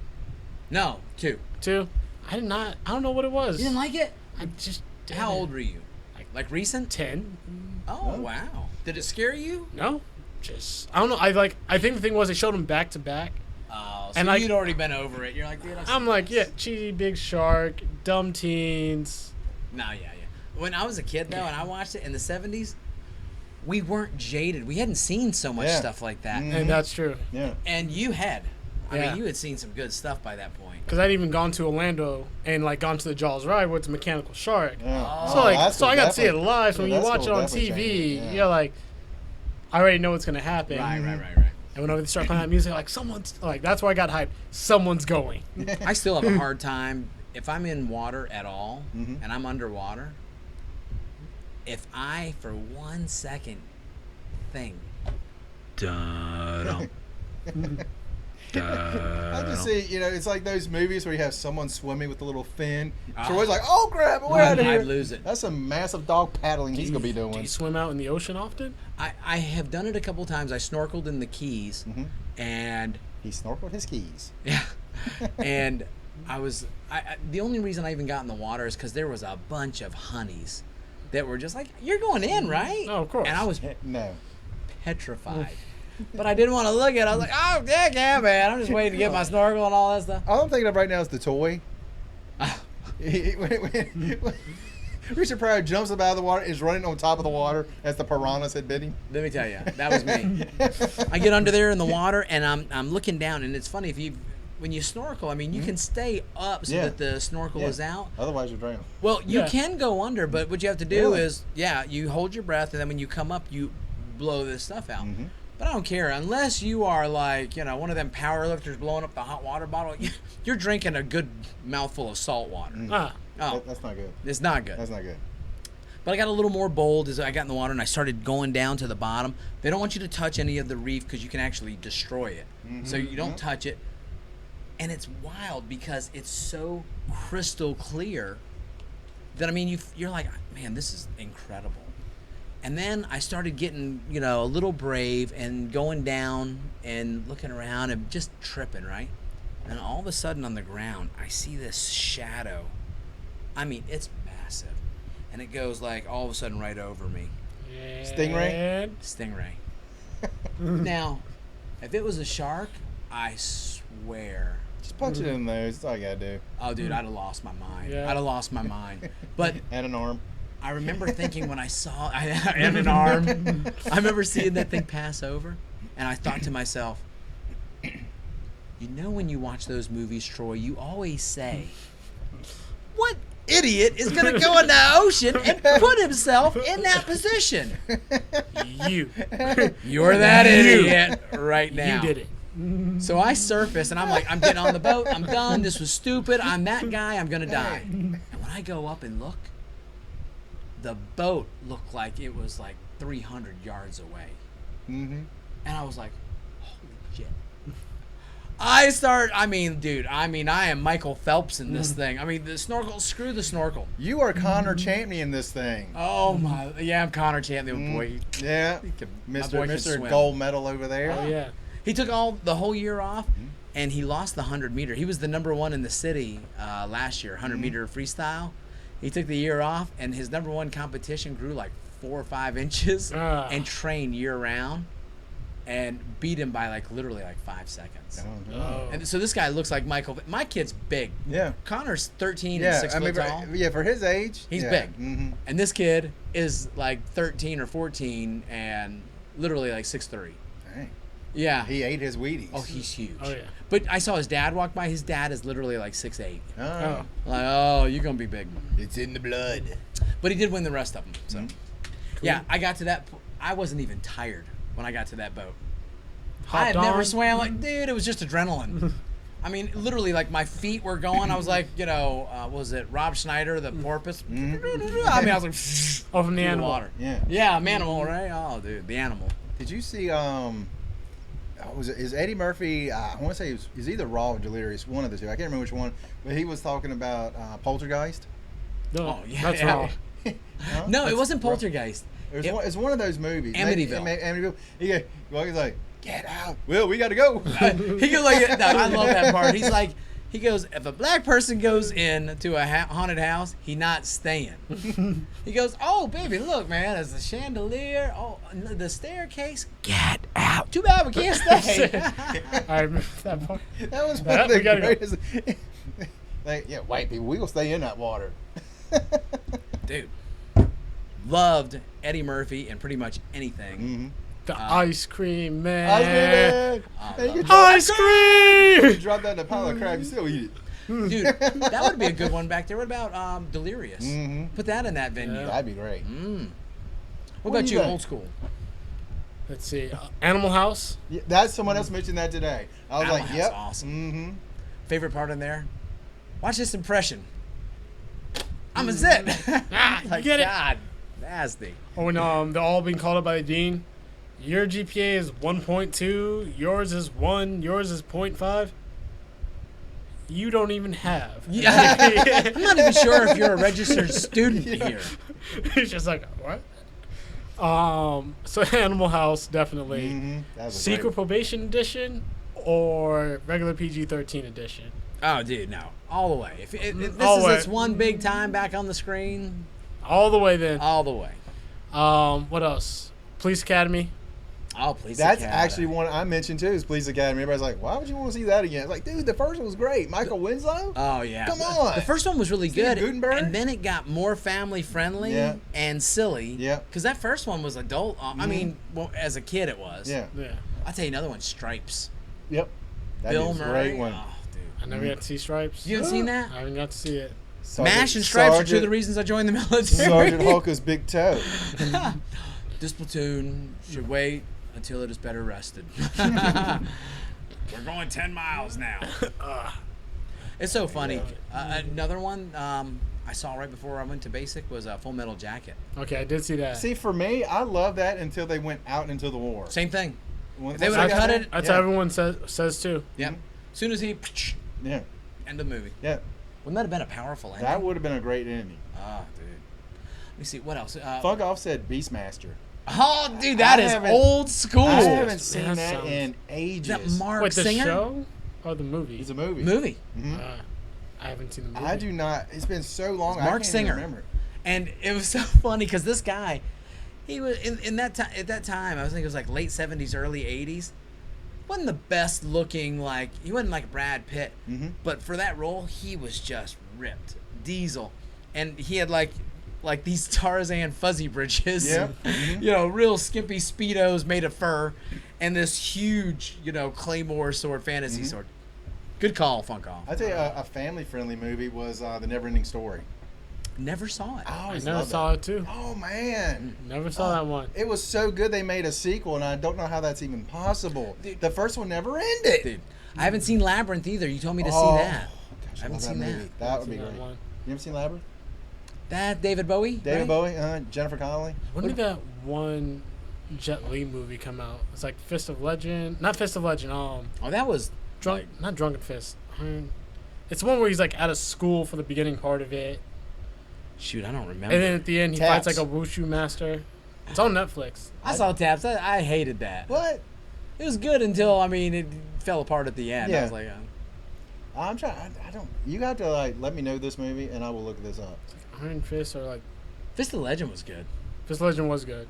No, 2. 2? I did not. I don't know what it was. You didn't like it? I just. How didn't. old were you? Like recent? 10. Oh, wow. Did it scare you? No. Just. I don't know. I think the thing was they showed them back to back. Oh, so And, like- you'd already been over it. You're like, dude, I'm like, yeah, cheesy big shark, dumb teens. No, yeah. When I was a kid, though, and I watched it in the 70s, we weren't jaded. We hadn't seen so much Yeah. stuff like that. And that's true. Yeah. And you had. I Yeah. mean, you had seen some good stuff by that point. Because I'd even gone to Orlando and like gone to the Jaws ride where it's a mechanical shark. Yeah. So like, That's so cool, I got to see it definitely. live. So Yeah, when you that's watch cool, it on definitely TV, changed it, yeah. you're like, I already know what's gonna happen. Right. And whenever they start playing that music, like someone's like, that's why I got hyped. Someone's going. I still have a hard time if I'm in water at all Mhm. and I'm underwater. If I, for 1 second, think, dun, I just see, it's like those movies where you have someone swimming with a little fin. Ah. So it's like, oh crap, we're out of here. I'd lose it. That's some massive dog paddling he's gonna be Do doing. you swim out in the ocean often? I have done it a couple times. I snorkeled in the Keys, Mhm. and He snorkeled his keys. yeah, and the only reason I even got in the water is because there was a bunch of honeys that were just like, you're going in, right? Oh, of course. And I was No. petrified. But I didn't want to look at it. I was like, oh, yeah, man. I'm just waiting to get my snorkel and all that stuff. All I'm thinking of right now is the toy. Richard Pryor jumps up out of the water, is running on top of the water as the piranhas had bit him. Let me tell you, that was me. I get under there in the water, and I'm looking down, and it's funny, when you snorkel, I mean, you can stay up so Yeah. that the snorkel Yeah. is out. Otherwise, you're drowning. Well, you Yeah. can go under, but what you have to do Really? is, you hold your breath, and then when you come up, you blow this stuff out. Mhm. But I don't care unless you are like, one of them power lifters blowing up the hot water bottle. You're drinking a good mouthful of salt water. Ah. Oh, That's not good. it's not good. That's not good. But I got a little more bold as I got in the water and I started going down to the bottom. They don't want you to touch any of the reef because you can actually destroy it. So you don't touch it. And it's wild because it's so crystal clear that, I mean, you're like, man, this is incredible. And then I started getting, a little brave and going down and looking around and just tripping, right? And all of a sudden on the ground, I see this shadow. I mean, it's massive. And it goes like all of a sudden right over me. Stingray? And- Stingray. Now, if it was a shark, I swear. Just punch it in the nose. That's all you gotta do. Oh, dude, I'd have lost my mind. Yeah. I'd have lost my mind. But And an arm. I remember thinking when I saw and an arm, I remember seeing that thing pass over, and I thought to myself, when you watch those movies, Troy, you always say, what idiot is going to go in the ocean and put himself in that position? You. You're that idiot right now. You did it. So I surface, and I'm like, I'm getting on the boat. I'm done. This was stupid. I'm that guy. I'm going to die. And when I go up and look, the boat looked like it was like 300 yards away. Mm-hmm. And I was like, holy shit. I am Michael Phelps in this thing. I mean, the snorkel, screw the snorkel. You are Connor Champion this thing. Oh my, yeah, I'm Connor Champion, boy. Yeah. My Mr. boy can Mr. swim. Gold medal over there. Oh yeah. He took the whole year off, and he lost the 100-meter. He was the #1 in the city last year, 100-meter freestyle. He took the year off, and his #1 competition grew like 4 or 5 inches, and trained year-round, and beat him by literally 5 seconds. Oh. And so this guy looks like Michael. My kid's big. Yeah. Connor's 13 and Yeah. 6 foot tall. For his age. He's yeah. big. Mm-hmm. And this kid is 13 or 14 and literally 6'3". Dang. Yeah. He ate his Wheaties. Oh, he's huge. Oh yeah. But I saw his dad walk by. His dad is literally 6'8". Oh. Oh, you're gonna be big. It's in the blood. But he did win the rest of them. So, yeah, I got to that. I wasn't even tired when I got to that boat. I had Hopped never on. swam dude. It was just adrenaline. I mean, literally, my feet were going. I was like, what was it Rob Schneider, the porpoise? I mean, I was like, Oh, from the through animal. water. Yeah. Yeah, animal, right? Oh, dude, the animal. Did you see? Is Eddie Murphy? I want to say he's either Raw or Delirious. One of the two. I can't remember which one. But he was talking about Poltergeist. No, Oh, yeah, that's yeah. wrong. Huh? No, it That's wasn't Raw. Poltergeist. It's one of those movies. Amityville. Amityville. He's like, get out. Will, we got to go. He goes like, no, I love that part. He's He goes, if a black person goes in to a haunted house, he not staying. He goes, oh, baby, look, man, there's the chandelier. Oh, the staircase. Get out. Too bad we can't stay. I remember that part. That was one That- of the we gotta go. greatest. Like, yeah, white people, we gonna stay in that water. Dude, loved Eddie Murphy in pretty much anything. Mm-hmm. The ice cream man. I was I good. You love can Ice cream. drop that in a pile of crap, you still eat it. Dude, that would be a good one back there. What about Delirious? Mhm. Put that in that venue. Yeah. That'd be great. Mm. What What about do you, you think? old school? Let's see. Animal House. Yeah, that's someone else mentioned that today. I was Animal like, House, yep. awesome. Mm-hmm. Favorite part in there? Watch this impression. I'm a zit. Like, get it? God, nasty. Or when they're all being called up by the dean. Your GPA is 1.2. Yours is 1. Yours is 0.5. You don't even have. Yeah. I'm not even sure if you're a registered student here. It's just like what? So Animal House definitely. Mm-hmm. That was a Secret great Probation Edition or regular PG-13 edition. Oh, dude, no. All the way. If this All is the way. its one big time back on the screen, All the way then. all the way. What else? Police Academy. Oh, please. That's actually one I mentioned too. Is Police Academy. Everybody's like, "Why would you want to see that again?" It's like, dude, the first one was great. Michael Winslow. Oh yeah. Come on. The first one was really Steve good, Guttenberg? and then it got more family friendly Yeah. and silly. Yeah. Because that first one was adult. I mean, well, as a kid it was. Yeah. Yeah. I'll tell you another one. Stripes. Yep. That'd Bill be a Murray. great one. Oh, dude. I never got to see Stripes. You haven't seen that? I haven't got to see it. MASH and Stripes are two of the reasons I joined the military. Sergeant Hulka's big toe. This platoon should wait until it is better rested. We're going 10 miles now. It's so funny. Another one I saw right before I went to basic was Full Metal Jacket. Okay, I did see that. See, for me, I love that until they went out into the war. Same thing. Once They I would've got cut there- it. That's yeah. how everyone says too. Yep. As soon as he Yeah. end the movie. Yeah. Wouldn't that have been a powerful ending? That would have been a great ending. Oh, dude. Let me see what else. Fuck Off said Beastmaster. Oh, dude, that I is haven't- old school. I haven't seen That that sounds- in ages. That Mark Wait, the Singer show or the movie? It's a movie. movie. Mhm. I haven't seen the movie. I do not. It's been so long. I Mark can't Singer. Even remember it. And it was so funny because this guy, he was in that time. At that time, I was thinking it was like late '70s, early '80s. Wasn't the best looking, like he wasn't like Brad Pitt, Mhm. but for that role, he was just ripped, diesel, and he had like these Tarzan fuzzy britches, Yep. Mhm. you know, real skimpy speedos made of fur, and this huge, you know, Claymore sword, fantasy sword. Good call, Funko. I tell you, a family-friendly movie was The Never-Ending Story. Never saw it. I I always never loved saw it too. that. Oh man, Never saw that one. it was so good they made a sequel, and I don't know how that's even possible. Dude. The first one never ended. Dude, I haven't seen Labyrinth either. You told me to Oh, see that. gosh, I haven't love seen that. movie. That would be Seen great. that one. You ever seen Labyrinth? That David Bowie. David right? Bowie, Jennifer Connelly. When did that one Jet Li movie come out? It's like Fist of Legend. Not Fist of Legend. Oh, that was Drunk. Not Drunken Fist. It's the one where he's like out of school for the beginning part of it, shoot. I don't remember. and then at the end he Taps. fights like a wushu master. It's on Netflix. I saw Taps. I hated that. What? It was good until it fell apart at the end. I Yeah. was like, I'm trying. I don't. You got to like let me know this movie, and I will look this up. Iron Fist or like Fist of the Legend was good. Fist of Legend was good.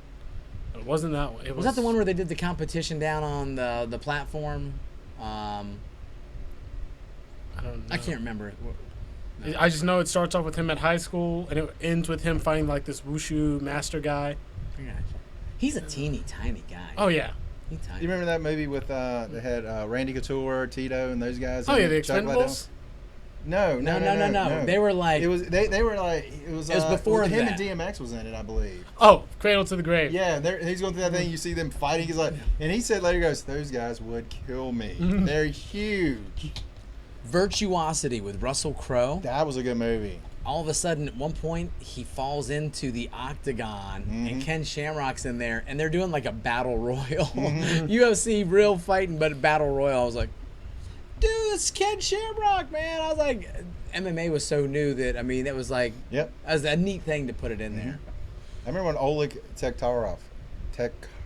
But it wasn't that one. It Was that the one where they did the competition down on the platform? I don't know. I can't remember. I just know it starts off with him at high school and it ends with him fighting like this wushu master guy. He's a teeny tiny guy. Oh yeah. He's tiny. You remember that movie with they had Randy Couture, Tito, and those guys? Oh in yeah, the it? Chuck Liddell? Expendables. No. No. They were like It was they were like it was before him that. and DMX was in it, I believe. Oh, Cradle to the Grave. Yeah, he's going through that thing. You see them fighting. He's like, and he said later, he goes, "Those guys would kill me. They're huge." Virtuosity with Russell Crowe. That was a good movie. All of a sudden, at one point, he falls into the octagon, and Ken Shamrock's in there, and they're doing like a battle royal. UFC real fighting, but battle royal. I was like, dude, it's Ken Shamrock, man. I was like, MMA was so new that, that was like, Yep. that was a neat thing to put it in there. I remember when Oleg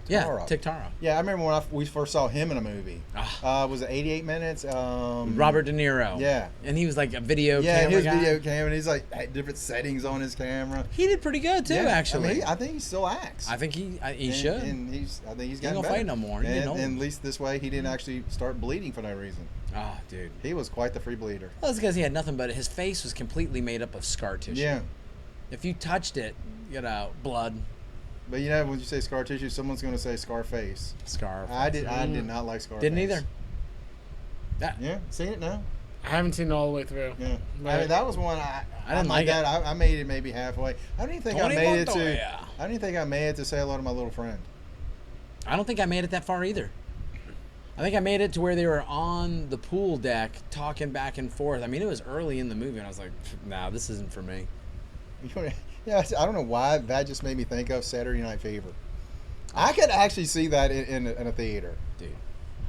Yeah, Tara. Tic Tara. Yeah, I remember when we first saw him in a movie. Ah. Was it 88 Minutes? Robert De Niro. Yeah. And he was like a video Yeah, camera his guy. video camera, and he's like had different settings on his camera. He did pretty good too, Yeah, actually. I mean, I think he still acts. I think he And- should. And I think he's He getting don't better. fight no more. He And, getting old. and at least this way, he didn't actually start bleeding for no reason. Oh, dude. He was quite the free bleeder. Well, that's because he had nothing but his face was completely made up of scar tissue. Yeah. If you touched it, blood, But you know, when you say scar tissue, someone's going to say Scarface. scar. I did not like Scarface. Didn't either. That, Yeah, seen it now. I haven't seen it all the way through. Yeah, Right. I mean, that was one I didn't like that. I made it maybe halfway. I didn't think I Tony made it to. Montoya. I didn't think I made it to say hello to my little friend. I don't think I made it that far either. I think I made it to where they were on the pool deck talking back and forth. I mean, it was early in the movie, and I was like, "Nah, this isn't for me." Yeah, I don't know why that just made me think of Saturday Night Fever. I could actually see that in a theater. Dude,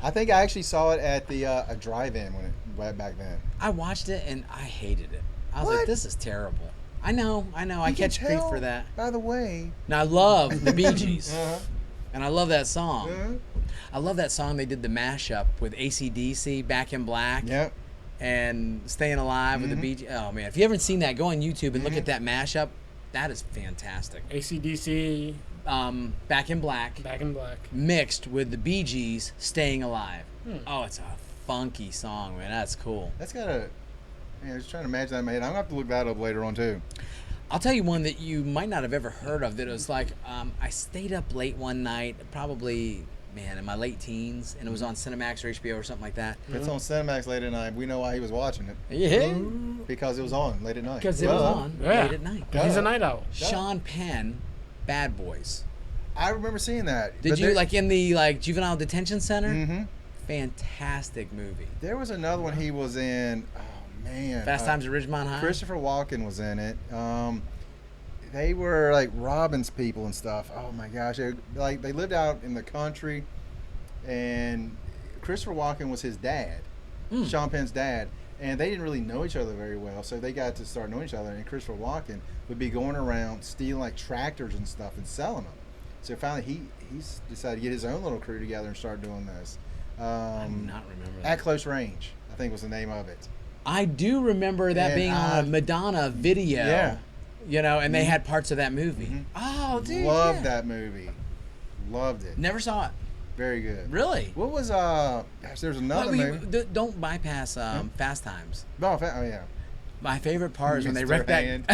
I think I actually saw it at the a drive-in when it went back then. I watched it and I hated it. I was What? like, "This is terrible." I know. I You can catch grief tell, for that. By the way. Now I love the Bee Gees, Uh-huh. and I love that song. Uh-huh. I love that song they did the mashup with AC/DC, Back in Black, Yep. and Staying Alive with the Bee Gees. Oh man, if you haven't seen that, go on YouTube and look at that mashup. That is fantastic. AC/DC, Back in Black Back in Black. mixed with the Bee Gees, Staying Alive. Oh, it's a funky song, man. That's cool. That's got a. Yeah, I was trying to imagine that in my head. I'm gonna have to look that up later on too. I'll tell you one that you might not have ever heard of. That it was like I stayed up late one night, probably in my late teens, and it was on Cinemax or HBO or something like that. If it's on Cinemax late at night, we know why he was watching it. Yeah, Because it was on late at night. because it was Duh. on Yeah. late at night. He's a night owl. Sean Penn, Bad Boys. I remember seeing that. Did you like in the juvenile detention center? Mm-hmm. Fantastic movie. There was another one he was in. Oh man. Fast Times at Ridgemont High. Christopher Walken was in it. They were like Robbins people and stuff. Oh my gosh, they lived out in the country, and Christopher Walken was his dad, Sean Penn's dad, and they didn't really know each other very well. So they got to start knowing each other, and Christopher Walken would be going around stealing like tractors and stuff and selling them. So finally, he's decided to get his own little crew together and start doing this. I do not remember that. At Close Range, I think was the name of it. I do remember that And being on a Madonna video. Yeah. And they had parts of that movie. Oh, dude. Loved yeah. that movie. Loved it. Never saw it. Very good. Really? What was gosh, there's another movie. Don't bypass Fast Times. Oh yeah. My favorite part is when they Mr. wrecked that Hand.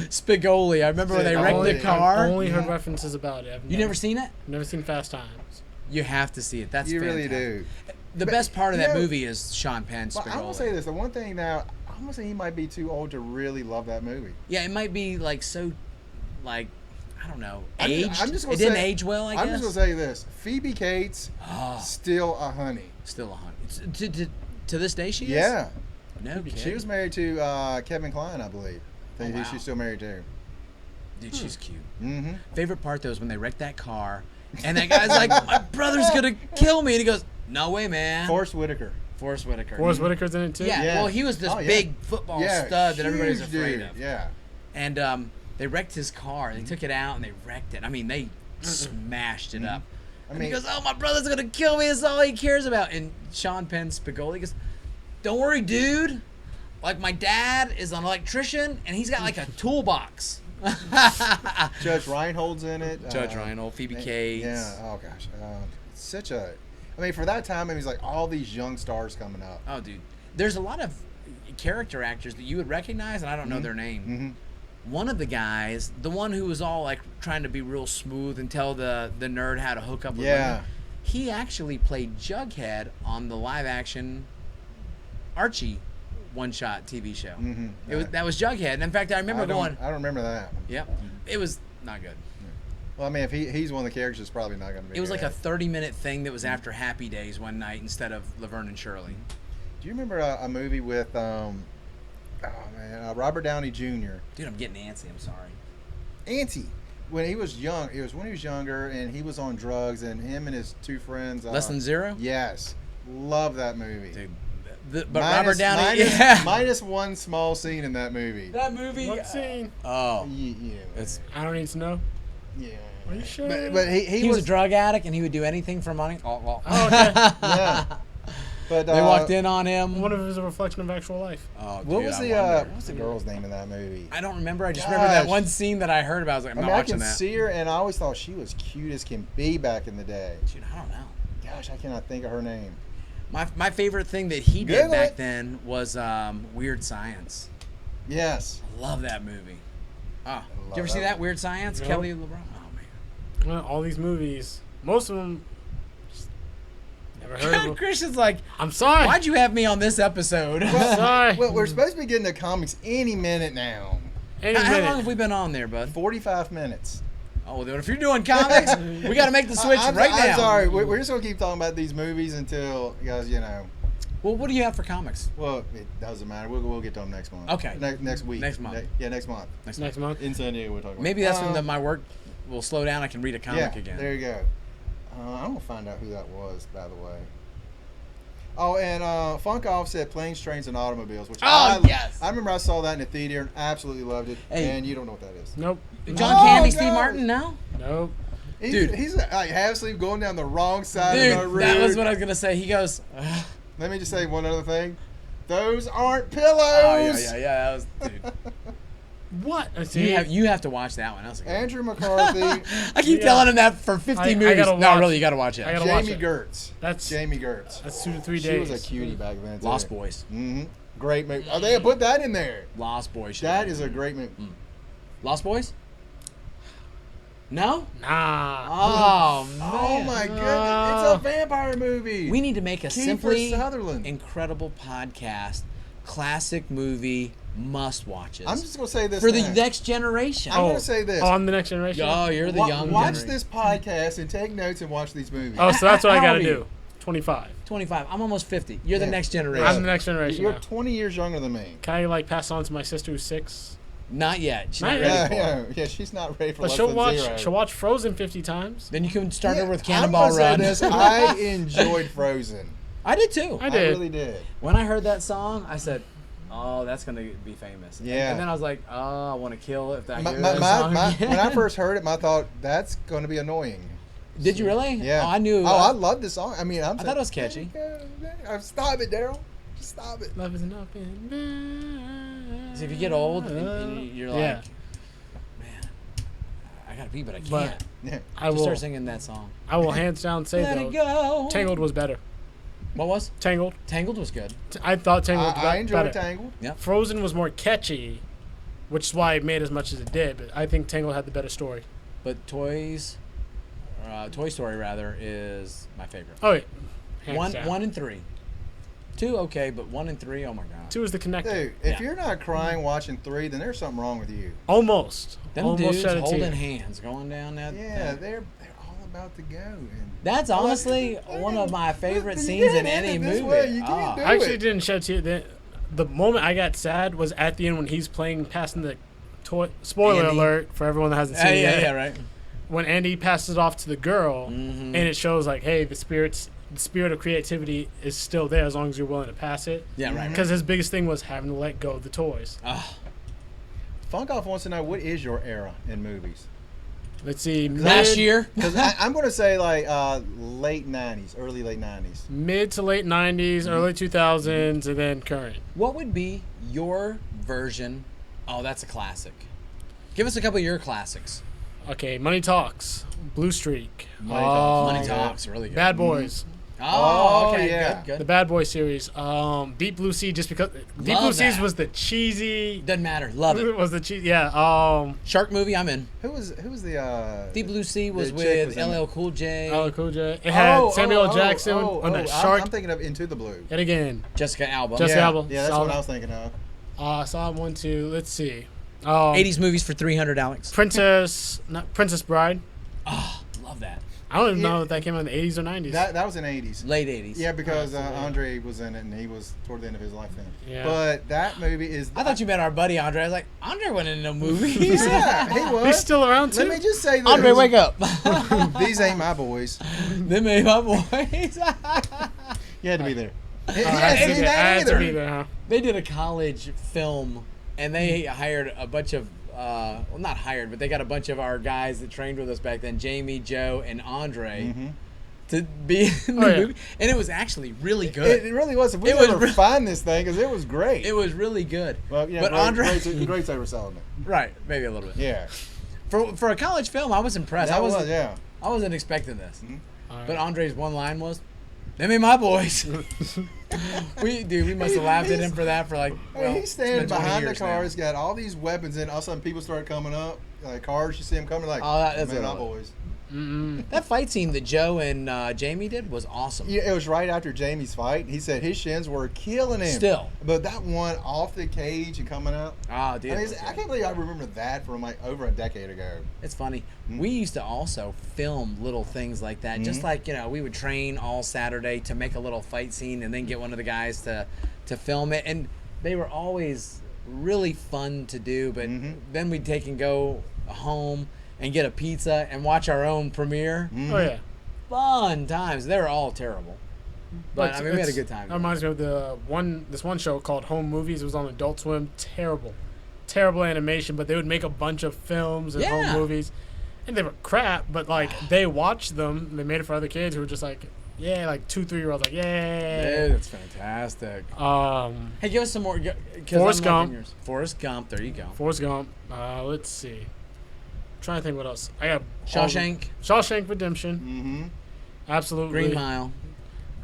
Spigoli. I remember when they wrecked Spigoli. the car. I've only heard references about it. You never seen it? Never seen Fast Times. You have to see it. That's You really fantastic. do. The But, best part of that you know- movie is Sean Penn But I will Spigoli. say this: the one thing now, I'm gonna say he might be too old to really love that movie. Yeah, it might be like so, like I don't know, I'm aged. just gonna It didn't say- age well. I I'm guess. just gonna say this: Phoebe Cates, Oh. still a honey. Still a hundred. To this day, she is. Yeah, No kidding. she was married to Kevin Kline, I believe. I think Oh, wow. she's still married to. Dude, she's cute. Mm-hmm. Favorite part though is when they wrecked that car, and that guy's like, "My brother's gonna kill me," and he goes, "No way, man." Forrest Whitaker. Forrest Whitaker. Forrest Whitaker's in it too. Yeah, Yeah. well, he was this Oh, yeah. big football Yeah, stud that everybody's huge afraid dude. of. Yeah. And they wrecked his car. They took it out and they wrecked it. I mean, they smashed it up. I And he mean- goes, "Oh, my brother's gonna kill me. That's all he cares about." And Sean Penn Spigoli goes, "Don't worry, dude. Like my dad is an electrician and he's got like a toolbox." Judge Reinhold's in it. Judge Reinhold, Phoebe Cates. Yeah. Oh gosh. Such a. I mean, for that time, it was like all these young stars coming up. Oh, dude. There's a lot of character actors that you would recognize, and I don't know their name. Mm-hmm. One of the guys, the one who was all like trying to be real smooth and tell the nerd how to hook up with Yeah. women, he actually played Jughead on the live action Archie one-shot TV show. Mm-hmm. That was Jughead. And in fact, I remember going, I don't remember that one. yep, it was not good. Well, I mean, if he's one of the characters, it's probably not going to be. It was like a good. 30-minute thing that was after Happy Days one night instead of Laverne and Shirley. Do you remember a movie with Robert Downey Jr. Dude, I'm getting antsy. I'm sorry. Auntie? When he was young, it was when he was younger, and he was on drugs, and him and his two friends. Less Than Zero? Yes, love that movie. Dude. But Robert Downey, minus one small scene in that movie. that movie. What scene? Oh, Yeah, it's I don't need to know. yeah. Are you sure? But He was a drug addict and he would do anything for money. Oh, well. Oh, okay. yeah. But They walked in on him. What if it was a reflection of actual life? Oh, What dude, was I the wonder. what was the girl's name in that movie? I don't remember. I just remember that Gosh. one scene that I heard about. I was like, I'm I not mean, I watching can that. see her, and I always thought she was cute as can be back in the day. Dude, I don't know. Gosh, I cannot think of her name. My favorite thing that he did Google back it. then was Weird Science. Yes. I love that movie. Oh, did you ever that see that one. Weird Science? Nope. Kelly LeBron. Oh man. Well, all these movies, most of them, just never heard of them. Christian's like, I'm sorry. why'd you have me on this episode? Sorry. Well, we're supposed to be getting to comics any minute now. Any How long minute. have we been on there, bud? 45 minutes. Oh, well, then if you're doing comics, we got to make the switch I'm right now. sorry. We're just going to keep talking about these movies until, guys, you know. Well, what do you have for comics? Well, it doesn't matter. We'll get to them next month. Okay. Next week. Next month. Yeah, next month. Next month. In San Diego, we're talking Maybe about. that's when my work will slow down. I can read a comic yeah, again. There you go. I'm going to find out who that was, by the way. Oh, and Funk Off said Planes, Trains, and Automobiles, which yes! I remember I saw that in the theater and absolutely loved it. Hey. And you don't know what that is. Nope. John Oh, Candy, no. Steve Martin, no? Nope. He's, Dude. he's like half asleep going down the wrong side of the Dude, road. that was what I was going to say. He goes, Let me just say one other thing. Those aren't pillows. oh, yeah. That was, dude. What? See, You have to watch that one. That was a good one. Andrew McCarthy, I keep Yeah. telling him that for 50 I movies. gotta No, watch- really, you got to watch it. I gotta watch Jamie it. Gertz. That's Jamie Gertz. 2 to 3 She days. was a cutie back then. Too. Lost Boys. Mm-hmm. Great movie. Oh, they had put that in there. Lost Boys. should That be. is a great movie. Lost Boys? No? Nah. Oh, man. Oh my goodness! It's a vampire movie. We need to make a Kiefer simply Sutherland. incredible podcast, classic movie must watches I'm just gonna say this for the now. next generation. I'm gonna say this. Oh, I'm the next generation. Oh, you're the young Watch generation. this podcast and take notes and watch these movies. Oh, so that's what I How gotta old are you? do. 25. 25. I'm almost 50. You're the Yeah. next generation. I'm the next generation. You're now. 20 years younger than me. Can I like pass on to my sister who's 6? Not yet. She's Not not yet. ready Yeah, for it. yeah, she's not ready for But less she'll than watch. zero. She'll watch Frozen 50 times. Then you can start her with I'm Cannonball gonna say Run. this, I enjoyed Frozen. I did too. I did. really did. When I heard that song, I said, "Oh, that's gonna be famous." Yeah. And then I was like, "Oh, I want to kill if I My, hear my, that my, song my, again." when I first heard it, my thought that's going to be annoying. Did you really? Yeah. Oh, I knew. Oh, I love this song. I mean, I thought it was catchy. Stop it, Daryl. Just stop it. Love is enough. In See, if you get old, and you're like, Yeah. man, I gotta pee, but I can't. But Yeah. I Just will. start singing that song. I will hands down say Let though, it go. Tangled was better. What was? Tangled. Tangled was good. I thought Tangled was I enjoyed better. Tangled. Frozen was more catchy, which is why it made as much as it did. But I think Tangled had the better story. But Toy Story rather is my favorite. Oh, yeah. Hands down. 1 and 3. 2 okay, but 1 and 3, oh my god. 2 is the connector. Dude, if Yeah. you're not crying watching 3, then there's something wrong with you. Almost. Them Almost dudes shed a holding tear. hands going down that. Yeah, that- they're all about to go. And That's I'm like, honestly one of my favorite you scenes in can't any end it this movie. way. You can't Ah. do I actually it. didn't shed tears. The moment I got sad was at the end when he's passing the toy. Spoiler Andy. alert for everyone that hasn't seen it yet. yeah, right. When Andy passes it off to the girl, Mhm. and it shows like, hey, the spirit of creativity is still there as long as you're willing to pass it. Yeah, right. Because his biggest thing was having to let go of the toys. Ah, Funk Off wants to know, what is your era in movies? Let's see, last year. Because I'm going to say like late 90s, early late 90s. mid to late 90s, early 2000s, and then current. What would be your version? Oh, that's a classic. Give us a couple of your classics. Okay, Money Talks, Blue Streak, Money Talks, really good. Bad Boys, Oh, okay, yeah. good. the Bad Boy series, Deep Blue Sea, just because Deep Blue Seas that. was the cheesy. Doesn't matter. Love it. Was the cheesy? Yeah. Shark movie, I'm in. Who was the Deep Blue Sea was the chick with was in LL Cool J, LL Cool J. It had Samuel L. Jackson on that shark. I'm thinking of Into the Blue. Yet again, Jessica Alba. Jessica yeah, Alba. Yeah, that's Solid. what I was thinking of. I saw 1, 2. Let's see. 80s movies for 300, Alex. Princess Bride. Oh, love that. I don't even Yeah. know if that came out in the 80s or 90s. That was in 80s. Late 80s. Yeah, because Absolutely. Andre was in it, and he was toward the end of his life then. Yeah. But that movie is. I thought you meant our buddy Andre. I was like, Andre went in no movies. Yeah, he was. He's still around too. Let me just say this. Andre, wake up. These ain't my boys. They made my boys. You had to be there. I had to be there, huh? They did a college film, and they hired a bunch of well, not hired, but they got a bunch of our guys that trained with us back then, Jamie, Joe, and Andre, to be in the movie, and it was actually really good. It really was. If we It was ever re- find this thing, because it was great. It was really good. well, yeah, but Andre, great's overselling it. right, maybe a little bit. Yeah, For a college film, I was impressed. that I was wasn't yeah. I wasn't expecting this. All right. But Andre's one line was, "Them ain't my boys." we must have laughed at him for that for like. I mean, Well, he's standing it's been 20 behind the years car. now. He's got all these weapons, and all of a sudden people start coming up. Like cars, you see them coming, like, Oh, that's man, it. our boys. That fight scene that Joe and Jamie did was awesome. Yeah, it was right after Jamie's fight. He said his shins were killing him. Still. But that one off the cage and coming out. Oh, dude. I mean, I can't believe I remember that from like over a decade ago. It's funny. We used to also film little things like that. Just like, we would train all Saturday to make a little fight scene and then get one of the guys to film it. And they were always really fun to do. But then we'd take and go home and get a pizza and watch our own premiere. Oh yeah. Fun times. They were all terrible. But, I mean, we had a good time. That reminds me of this one show called Home Movies. It was on Adult Swim. Terrible animation, but they would make a bunch of films and Yeah. home movies, and they were crap. But like they watched them. They made it for other kids who were just like, yeah, like 2-3-year-olds, like, Yeah, yeah. that's fantastic. Hey, give us some more. Forrest Gump. Forrest Gump. There you go. Forrest Gump. Let's see. Trying to think what else. I got Shawshank Redemption. Mm-hmm. Absolutely. Green Mile.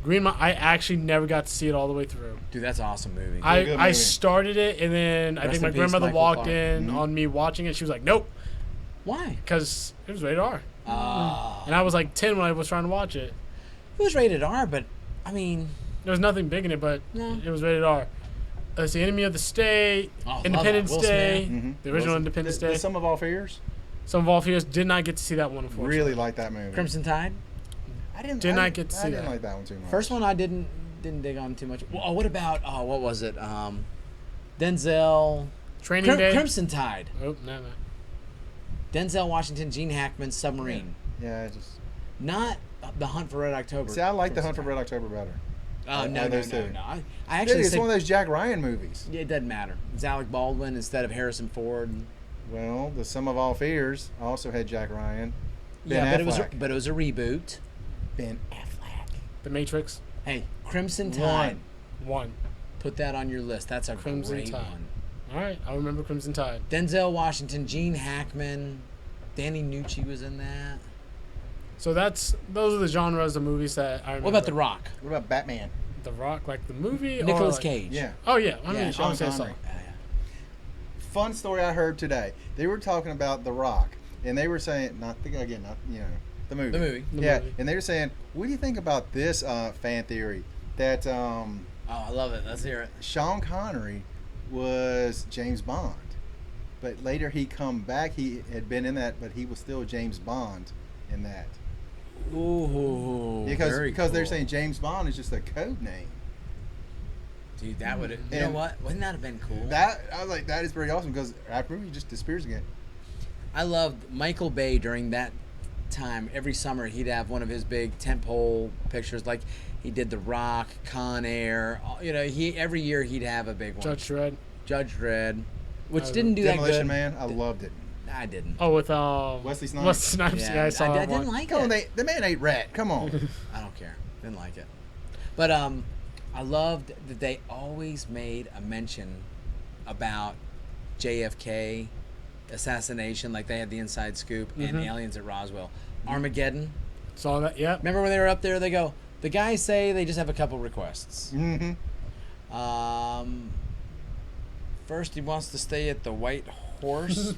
Green Mile. I actually never got to see it all the way through. Dude, that's an awesome movie. good I movie. started it, and then I Rest think my in peace, grandmother Michael walked Clark. in on me watching it. She was like, "Nope," Why? because it was rated R, Uh, and I was like 10 when I was trying to watch it. it was rated R, but I mean, There was nothing big in it, but No. it was rated R. It's the Enemy of the State, Oh, love Independence that. Will Day, Smith. the original Independence Day. The Sum of All Fears. Some of all fears did not get to see that one. Unfortunately, Really like that movie. Crimson Tide. I didn't. Did I not didn't- get to I see didn't that. like that one too much. First one I didn't dig on too much. Oh, what about what was it? Denzel. Training Day. Crimson Tide. Oh no. Denzel Washington, Gene Hackman, Submarine. Yeah, I just. Not The Hunt for Red October. See, I like The Hunt for Crimson Red October better. Tide. Oh I no, like no, those no, two. no. I Dude, actually it's say one of those Jack Ryan movies. yeah, it doesn't matter. It's Alec Baldwin instead of Harrison Ford. Well, The Sum of All Fears also had Jack Ryan. Ben Yeah, Affleck. but it was a reboot. Ben Affleck. The Matrix. Hey, Crimson Tide. One. Put that on your list. That's a Crimson great Tide. one. All right, I remember Crimson Tide. Denzel Washington, Gene Hackman, Danny Nucci was in that. So those are the genres of movies that I remember. What about The Rock? What about Batman? The Rock, like the movie? Nicolas or like, Cage. Yeah. Oh yeah, I Yeah, mean, Sean I say so. Connery. Fun story I heard today. They were talking about The Rock, and they were saying, not the movie. The movie. The Yeah, movie. and they were saying, what do you think about this fan theory that Oh, I love it. Let's hear it. Sean Connery was James Bond, but later he come back. He had been in that, but he was still James Bond in that Ooh, very because they're cool. saying James Bond is just a code name. Dude, that would. You know And what? Wouldn't that have been cool? That I was like, that is pretty awesome because after movie he just disappears again. I loved Michael Bay during that time. Every summer he'd have one of his big tentpole pictures, like he did The Rock, Con Air. Every year he'd have a big one. Judge Dredd. Judge Dredd, which Oh, didn't do that Demolition good. Man, I loved it. I didn't. Oh, with Wesley Snipes. Wesley Snipes. Yeah, I saw I that didn't one. like Come on, it. the man ate rat. Come on. I don't care. Didn't like it. But I loved that they always made a mention about JFK assassination, like they had the inside scoop, and aliens at Roswell. Armageddon. Saw that. Yep. Remember when they were up there? They go. The guys say they just have a couple requests. Mm-hmm. First, he wants to stay at the White Horse.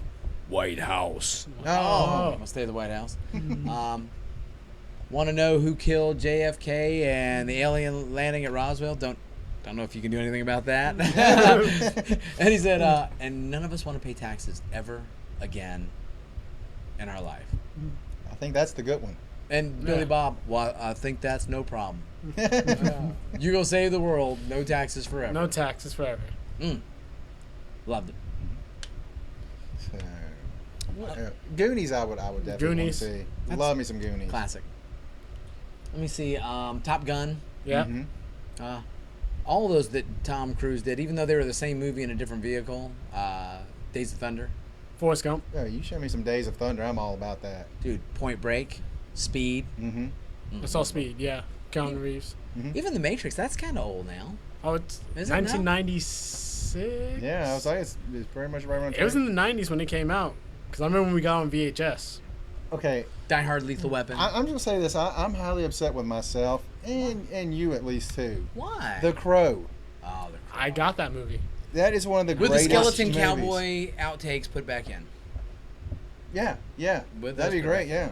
White House. Oh. He wants to stay at the White House. Want to know who killed JFK and the alien landing at Roswell? Don't know if you can do anything about that. And he said, and none of us want to pay taxes ever again in our life. I think that's the good one. And Billy Yeah. Bob, well, I think that's no problem. You go save the world, no taxes forever. No taxes forever. Loved it. So, Goonies, I would definitely Goonies. want to see. That's Love me some Goonies. Classic. Let me see. Top Gun. Yeah. Mhm. All those that Tom Cruise did, even though they were the same movie in a different vehicle. Days of Thunder. Forrest Gump. Yeah, you show me some Days of Thunder. I'm all about that. Dude, Point Break, Speed. Mm-hmm. I saw Speed. Yeah, Keanu Reeves. Even The Matrix, that's kind of old now. Oh, it's Is it now? 1996. Yeah, I was like, it's pretty much right around. It was in the 90s when it came out. Because I remember when we got on VHS. Okay, Die Hard, Lethal Weapon. I'm just gonna say this. I'm highly upset with myself and you at least too. Why? The Crow. Oh, the I got that movie. That is one of the with the greatest skeleton movies. cowboy outtakes put back in. Yeah. With That'd be those great. Yeah.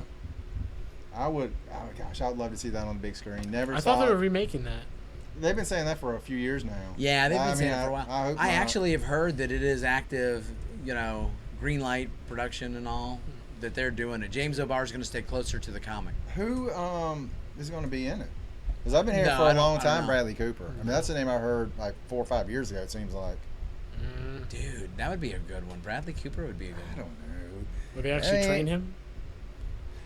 I would. Oh gosh, I'd love to see that on the big screen. Never. I saw thought they it. were remaking that. They've been saying that for a few years now. Yeah, they've been saying mean, it for a while. I hope I not. actually have heard that it is active, green light production and all, that they're doing it. James O'Barr's going to stay closer to the comic. Who is going to be in it? Because I've been hearing No, for I a don't- long I don't time know. Bradley Cooper. I mean, that's the name I heard like 4 or 5 years ago. It seems like. Dude, that would be a good one. Bradley Cooper would be a I good one. don't know. Would they actually Hey. train him?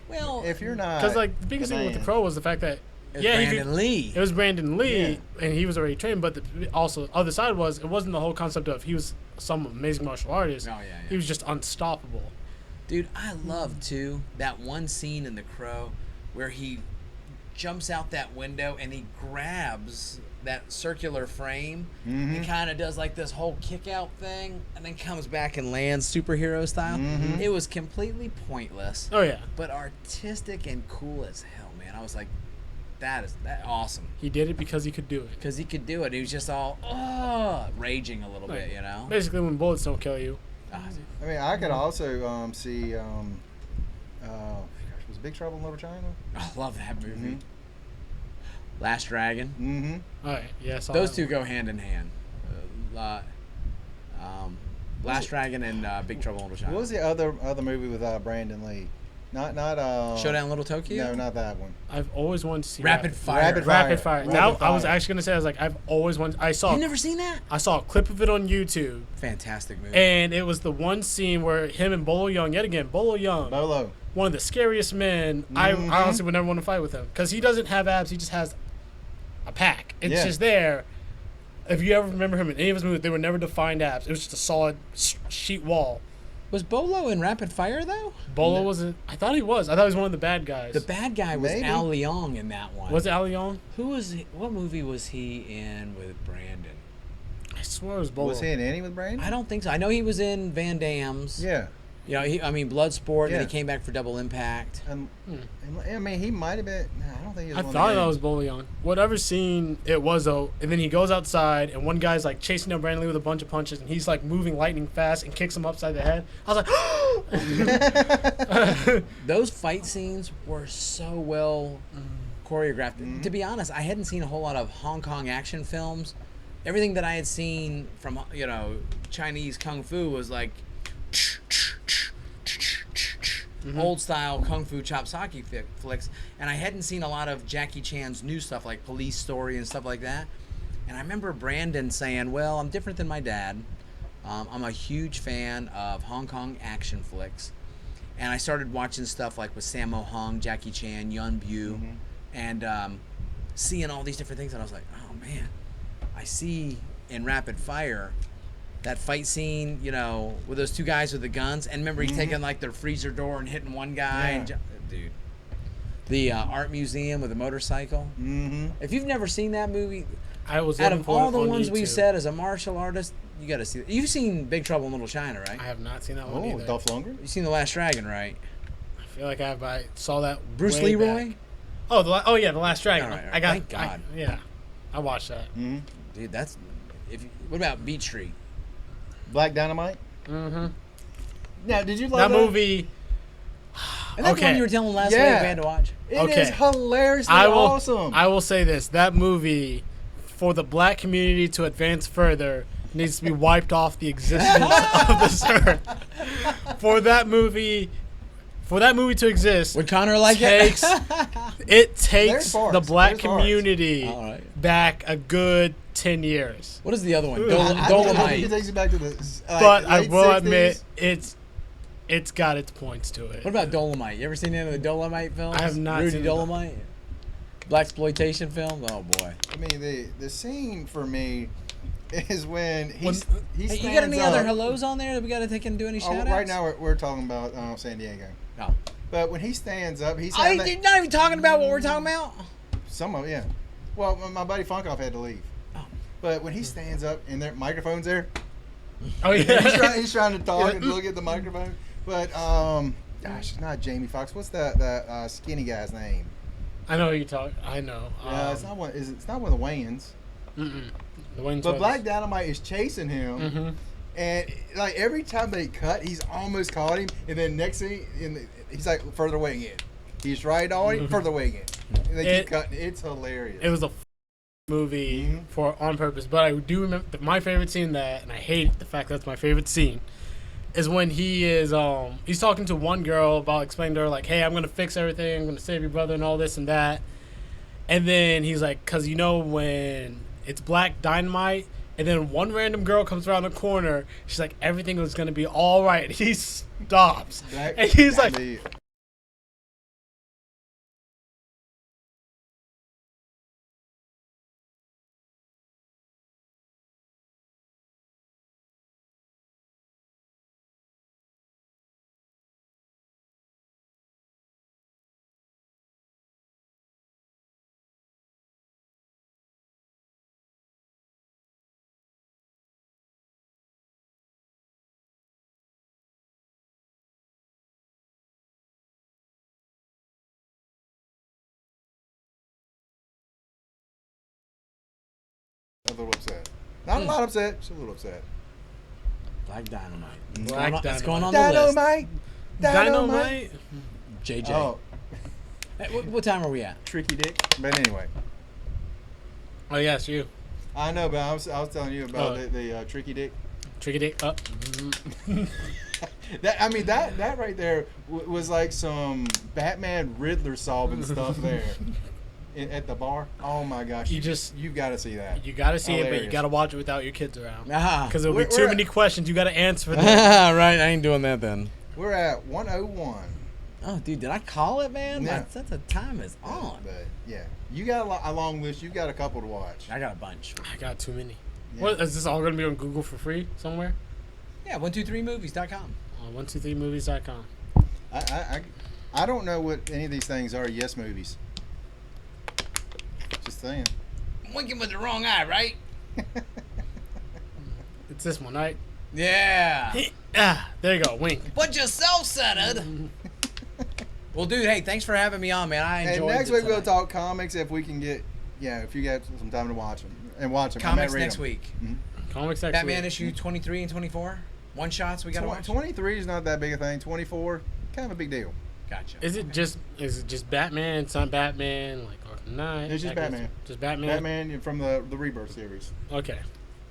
Well, If you're not, Because like the biggest thing with the man. Crow was the fact that it was yeah, he Brandon could, Lee. it was Brandon Lee, Yeah. and he was already trained. But also, other side was it wasn't the whole concept of he was some amazing martial artist. Oh, yeah. He was just unstoppable. Dude, I love too that one scene in The Crow where he jumps out that window and he grabs that circular frame Mhm. and kind of does like this whole kick out thing and then comes back and lands superhero style. Mhm. It was completely pointless, Oh yeah, but artistic and cool as hell, man. I was like, that awesome. he did it because he could do it. Because he could do it. He was just all raging a little Like, bit, you know? Basically, when bullets don't kill you. Ah, dude. I mean, I could also see. Gosh, was Big Trouble in Little China? I love that movie. Mhm. Last Dragon. Mm-hmm. All right, yeah, I saw Those that two one. go hand in hand. Last Dragon and Big Trouble in Little China. What was the other movie with Brandon Lee? Not Showdown in Little Tokyo? No, not that one. I've always wanted to see Rapid Fire. Rapid Fire. Rapid Fire. Rapid Now I was Fire. actually gonna say I was like I've always wanted. I saw You've never seen that? I saw a clip of it on YouTube, Fantastic movie. and it was the one scene where him and Bolo Young, yet again, Bolo Young, Bolo. one of the scariest men. I Mhm. honestly would never want to fight with him because he doesn't have abs. He just has a pack. It's Yeah. just there. If you ever remember him in any of his movies, they were never defined abs. It was just a solid sheet wall. Was Bolo in Rapid Fire, though? Bolo No. wasn't. I thought he was. I thought he was one of the bad guys. The bad guy was Maybe. Al Leong in that one. was it Ali Young? Who was he? What movie was he in with Brandon? I swear it was Bolo. Was he in any with Brandon? I don't think so. I know he was in Van Damme's. Yeah. Bloodsport, and then Yeah. he came back for Double Impact. And I mean, he might have been. No, I don't think he was. I one of thought the that gangs. was Bolo Young. Whatever scene it was though, and then he goes outside and one guy's like chasing down Brandon Lee with a bunch of punches and he's like moving lightning fast and kicks him upside the head. I was like, Those fight scenes were so well choreographed. To be honest, I hadn't seen a whole lot of Hong Kong action films. Everything that I had seen from Chinese kung fu was like old style kung fu chopsaki flicks, and I hadn't seen a lot of Jackie Chan's new stuff like Police Story and stuff like that. And I remember Brandon saying, "Well, I'm different than my dad. I'm a huge fan of Hong Kong action flicks." And I started watching stuff like with Sammo Hung, Jackie Chan, Yun Bu, and seeing all these different things. And I was like, oh man, I see in Rapid Fire that fight scene, with those two guys with the guns. And remember, he's taking like their freezer door and hitting one guy. Yeah. And dude, the art museum with the motorcycle. Mm-hmm. If you've never seen that movie, I was out looking of for all it the on ones we've YouTube. said as a martial artist, you got to see it. You've seen Big Trouble in Little China, right? I have not seen that one Oh, either. Dolph Lundgren. You've seen The Last Dragon, right? I feel like I have. I saw that. Bruce way Leroy? back. Oh, oh yeah, the Last Dragon. All right, all I right. got. Thank God. Yeah, I watched that. Mm-hmm. Dude, that's what about Beat Street? Black Dynamite. Mm-hmm. Now, did you That love movie. And that's the one Okay. you were telling last Yeah. week we had to watch. It Okay. is hilariously I will. awesome. I will say this: that movie, for the black community to advance further, needs to be wiped off the existence of this earth. For that movie to exist, Would Connor like takes it? it takes parts. the black There's parts. community All right. back a good 10 years. What is the other one? Ooh. I think it Dolomite. takes you back to the. But I late will 60s. admit, it's got its points to it. What about Dolomite? You ever seen any of the Dolomite films? I have not Rudy seen Dolomite. Black exploitation film. Oh boy. I mean, the scene for me is when he Hey, stands you got any other up. hellos on there that we got to take and do any Oh, shout outs? right now we're talking about San Diego. No. But when he stands up, he's Oh, having you're not even talking about what we're talking about? some of yeah. Well, my buddy Funkoff had to leave. Oh. But when he stands up and their microphone's there, Oh yeah. he's trying to talk and look at the microphone. But gosh, it's not Jamie Foxx. What's that skinny guy's name? I know who you talk. I know. It's not one. It's not one of the Wayans. Mm-mm. The Wayans But brothers. Black Dynamite is chasing him, Mm-hmm. and like every time they cut, he's almost caught him, and then next thing, he's like further away again. He's right on him, further away again, and they keep cutting. It's hilarious. It was a movie Mhm. for on purpose, but I do remember my favorite scene in that, and I hate the fact that's my favorite scene, is when he is he's talking to one girl about explaining to her like, hey, I'm gonna fix everything, I'm gonna save your brother and all this and that, and then he's like, cause you know when it's Black Dynamite, and then one random girl comes around the corner, she's like, everything was gonna be all right, and he stops, Black and he's like, Dynamite. A little upset. Not a lot upset. Just a little upset. Black Dynamite. Black That's Dynamite. going on the list. Dynamite. Dynamite. JJ. Oh, Hey, what time are we at? tricky dick. But anyway, Oh yes, you. I know, but I was telling you about Oh. the tricky dick. Tricky dick up. That right there was like some Batman Riddler solving stuff there at the bar. Oh my gosh, you've got to see that. You gotta see it, but you Hilarious. gotta watch it without your kids around. Ah. Because there'll be We're too at- many questions you gotta answer for them. Right, I ain't doing that then. We're at 101. Oh, dude, did I call it, man? Yeah. My sense of time is on. But yeah, you got a long list. You've got a couple to watch. I got a bunch. I got too many. Yeah. What is this all gonna be on Google for free somewhere? Yeah, 123movies.com. 123movies.com. I don't know what any of these things are. Yes, movies. Just saying. Winking with the wrong eye, right? It's this one, right? Yeah. There you go. Wink. But you're self-centered. Well, dude, hey, thanks for having me on, man. I And enjoyed next it week we'll tonight. talk comics if we can get. Yeah, if you got some time to watch them and watch them. Comics next week. Comics next Batman week. issue 23 and 24. One shots we got to watch. 23 is not that big a thing. 24, kind of a big deal. Gotcha. Is it just Batman? It's not Batman like Arkham Knight. It's just Batman. Just Batman. Batman from the Rebirth series. Okay.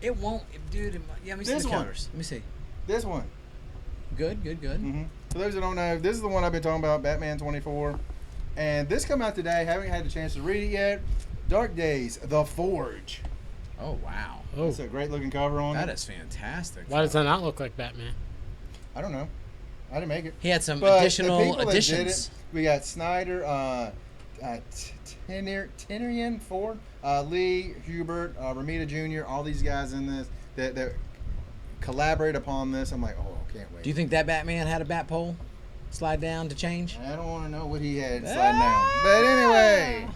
It won't, dude. Yeah, let me see This the one. counters. Let me see. This one. Good, good, good. Mm-hmm. For those that don't know, this is the one I've been talking about, Batman 24. And this come out today. Haven't had the chance to read it yet. Dark Days, The Forge. Oh wow, Oh. It's a great looking cover on that it. is fantastic. Why does that not look like Batman? I don't know. I didn't make it. He had some But the additional people that did additions. it, we got Snyder, Tennerian Ford, Lee, Hubert, Ramita Jr., all these guys in this that collaborate upon this. I'm like, oh, can't wait. Do you think that Batman had a bat pole slide down to change? I don't want to know what he had sliding down. But anyway,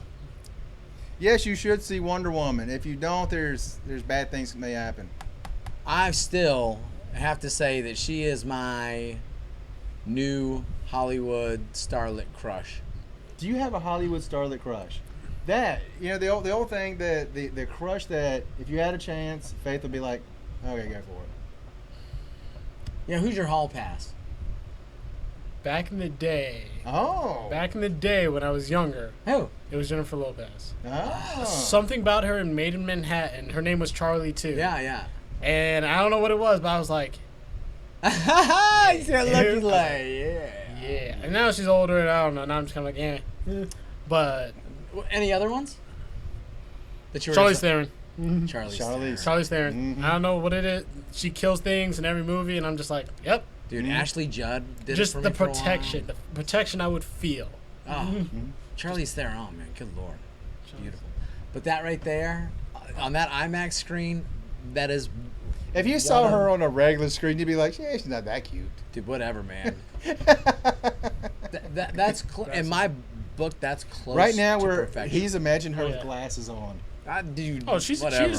yes, you should see Wonder Woman. If you don't, there's bad things that may happen. I still have to say that she is my new Hollywood starlet crush. Do you have a Hollywood starlet crush? That, the old thing that the crush that if you had a chance, Faith would be like, okay, go for it. Yeah, who's your hall pass? Back in the day. Oh. Back in the day when I was younger, Who? it was Jennifer Lopez. Oh. Something about her in Made in Manhattan. Her name was Charlie too. Yeah, yeah. And I don't know what it was, but I was like, He's got lucky lay. Yeah. yeah. And now she's older, and I don't know. Now I'm just kind of like, eh. But Any other ones? That you were Charlize Theron. Charlize. Charlize. Theron. Charlize Theron. Mhm. I don't know what it is. She kills things in every movie, and I'm just like, yep. Dude, Ashley Judd did Just it for the me for a while. protection. The protection I would feel. Oh, Charlize Theron, man, good lord, beautiful. But that right there, on that IMAX screen, that is, If you saw her on a regular screen, you'd be like, yeah, she's not that cute. dude, whatever, man. That's in my book. That's close. Right now, to we're perfection. he's imagining her Oh, with yeah. glasses on. Dude. Oh, she's whatever.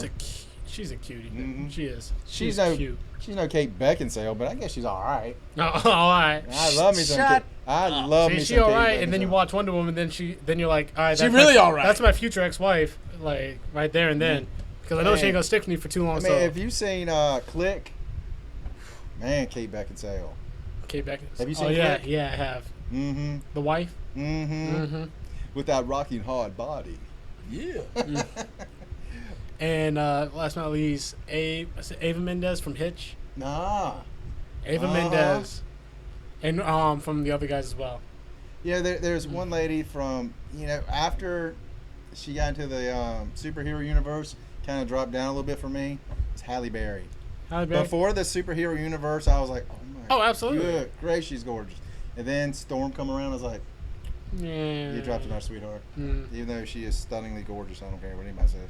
she's a cutie. Mhm. She is. She's She's no cute. she's no Kate Beckinsale, but I guess she's all right. Oh, all right. I love me some. Shut I up. love me She some all Kate right, and then you Beckinsale. watch Wonder Woman, then you're like, all right, She that's really my, all right. That's my future ex-wife, like right there and then, because I know she Man. ain't gonna stick with me for too long. I mean, so if you've seen Click, man, Kate Beckinsale. Kate Beckinsale. Have you seen Oh yeah, Click? yeah, I have. Mm-hmm. The wife. Mm-hmm. Mm-hmm. With that rocking hard body. Yeah. And last but not least, Ava Mendez from Hitch. Nah. Ava Uh-huh. Mendez, and from the other guys as well. Yeah, there's one lady from, after she got into the superhero universe, kind of dropped down a little bit for me. It's Halle Berry. Halle Berry. Before the superhero universe, I was like, oh my. Oh, absolutely. Good, great, she's gorgeous. And then Storm come around, I was like, Yeah. you dropped in our sweetheart. Mm. Even though she is stunningly gorgeous, I don't care what anybody says.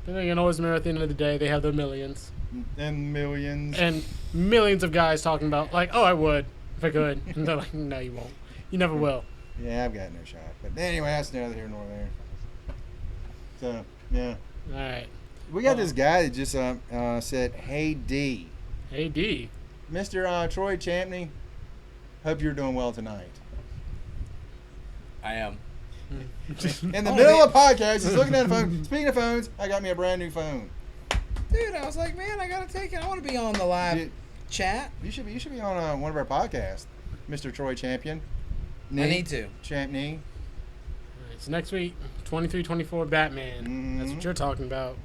But then, always remember at the end of the day, they have their millions. And millions. And millions of guys talking about, like, oh, I would if I could. And they're like, no, you won't. You never will. Yeah, I've got no shot. But anyway, that's neither here nor there. So, yeah. All right. We got this guy that just said, hey, D. Hey, D. Mr. Troy Champney, hope you're doing well tonight. I am. In the middle of the podcast, he's looking at the phone. Speaking of phones, I got me a brand new phone. Dude, I was like, man, I gotta take it. I want to be on the live Dude, chat. you should be on one of our podcasts, Mr. Troy Champion. I need to. Champney. All right, so next week, 23-24 Batman. That's Mhm. what you're talking about.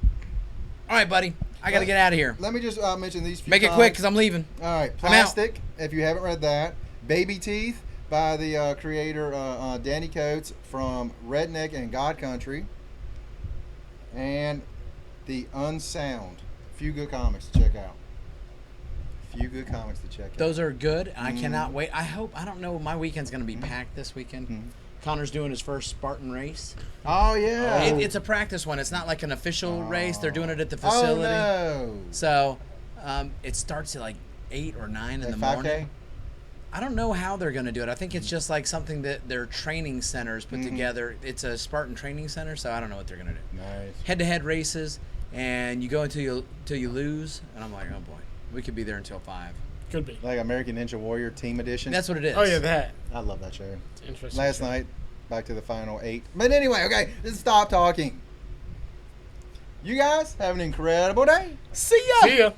All right, buddy. I gotta get out of here. Let me just mention these few Make it comics. quick, cause I'm leaving. All right, I'm out. Plastic, if you haven't read that. Baby Teeth by the creator Danny Coates from Redneck and God Country. And The Unsound. Few good comics to check out. Those are good. I Mm. cannot wait. I don't know. My weekend's gonna be packed this weekend. Mhm. Connor's doing his first Spartan race. Oh, yeah. It's a practice one. It's not like an official race. They're doing it at the Oh, facility. no. So it starts at like 8 or 9 in At the 5K? morning. I don't know how they're going to do it. I think it's just like something that their training centers put Mhm. together. It's a Spartan training center, so I don't know what they're going to do. Nice. Head-to-head races, and you go until you lose. And I'm like, oh boy, we could be there until 5. Could be. Like American Ninja Warrior Team Edition. That's what it is. Oh, yeah, that. I love that show. It's interesting. Last night, back to the final 8. But anyway, okay, let's stop talking. You guys have an incredible day. See ya. See ya.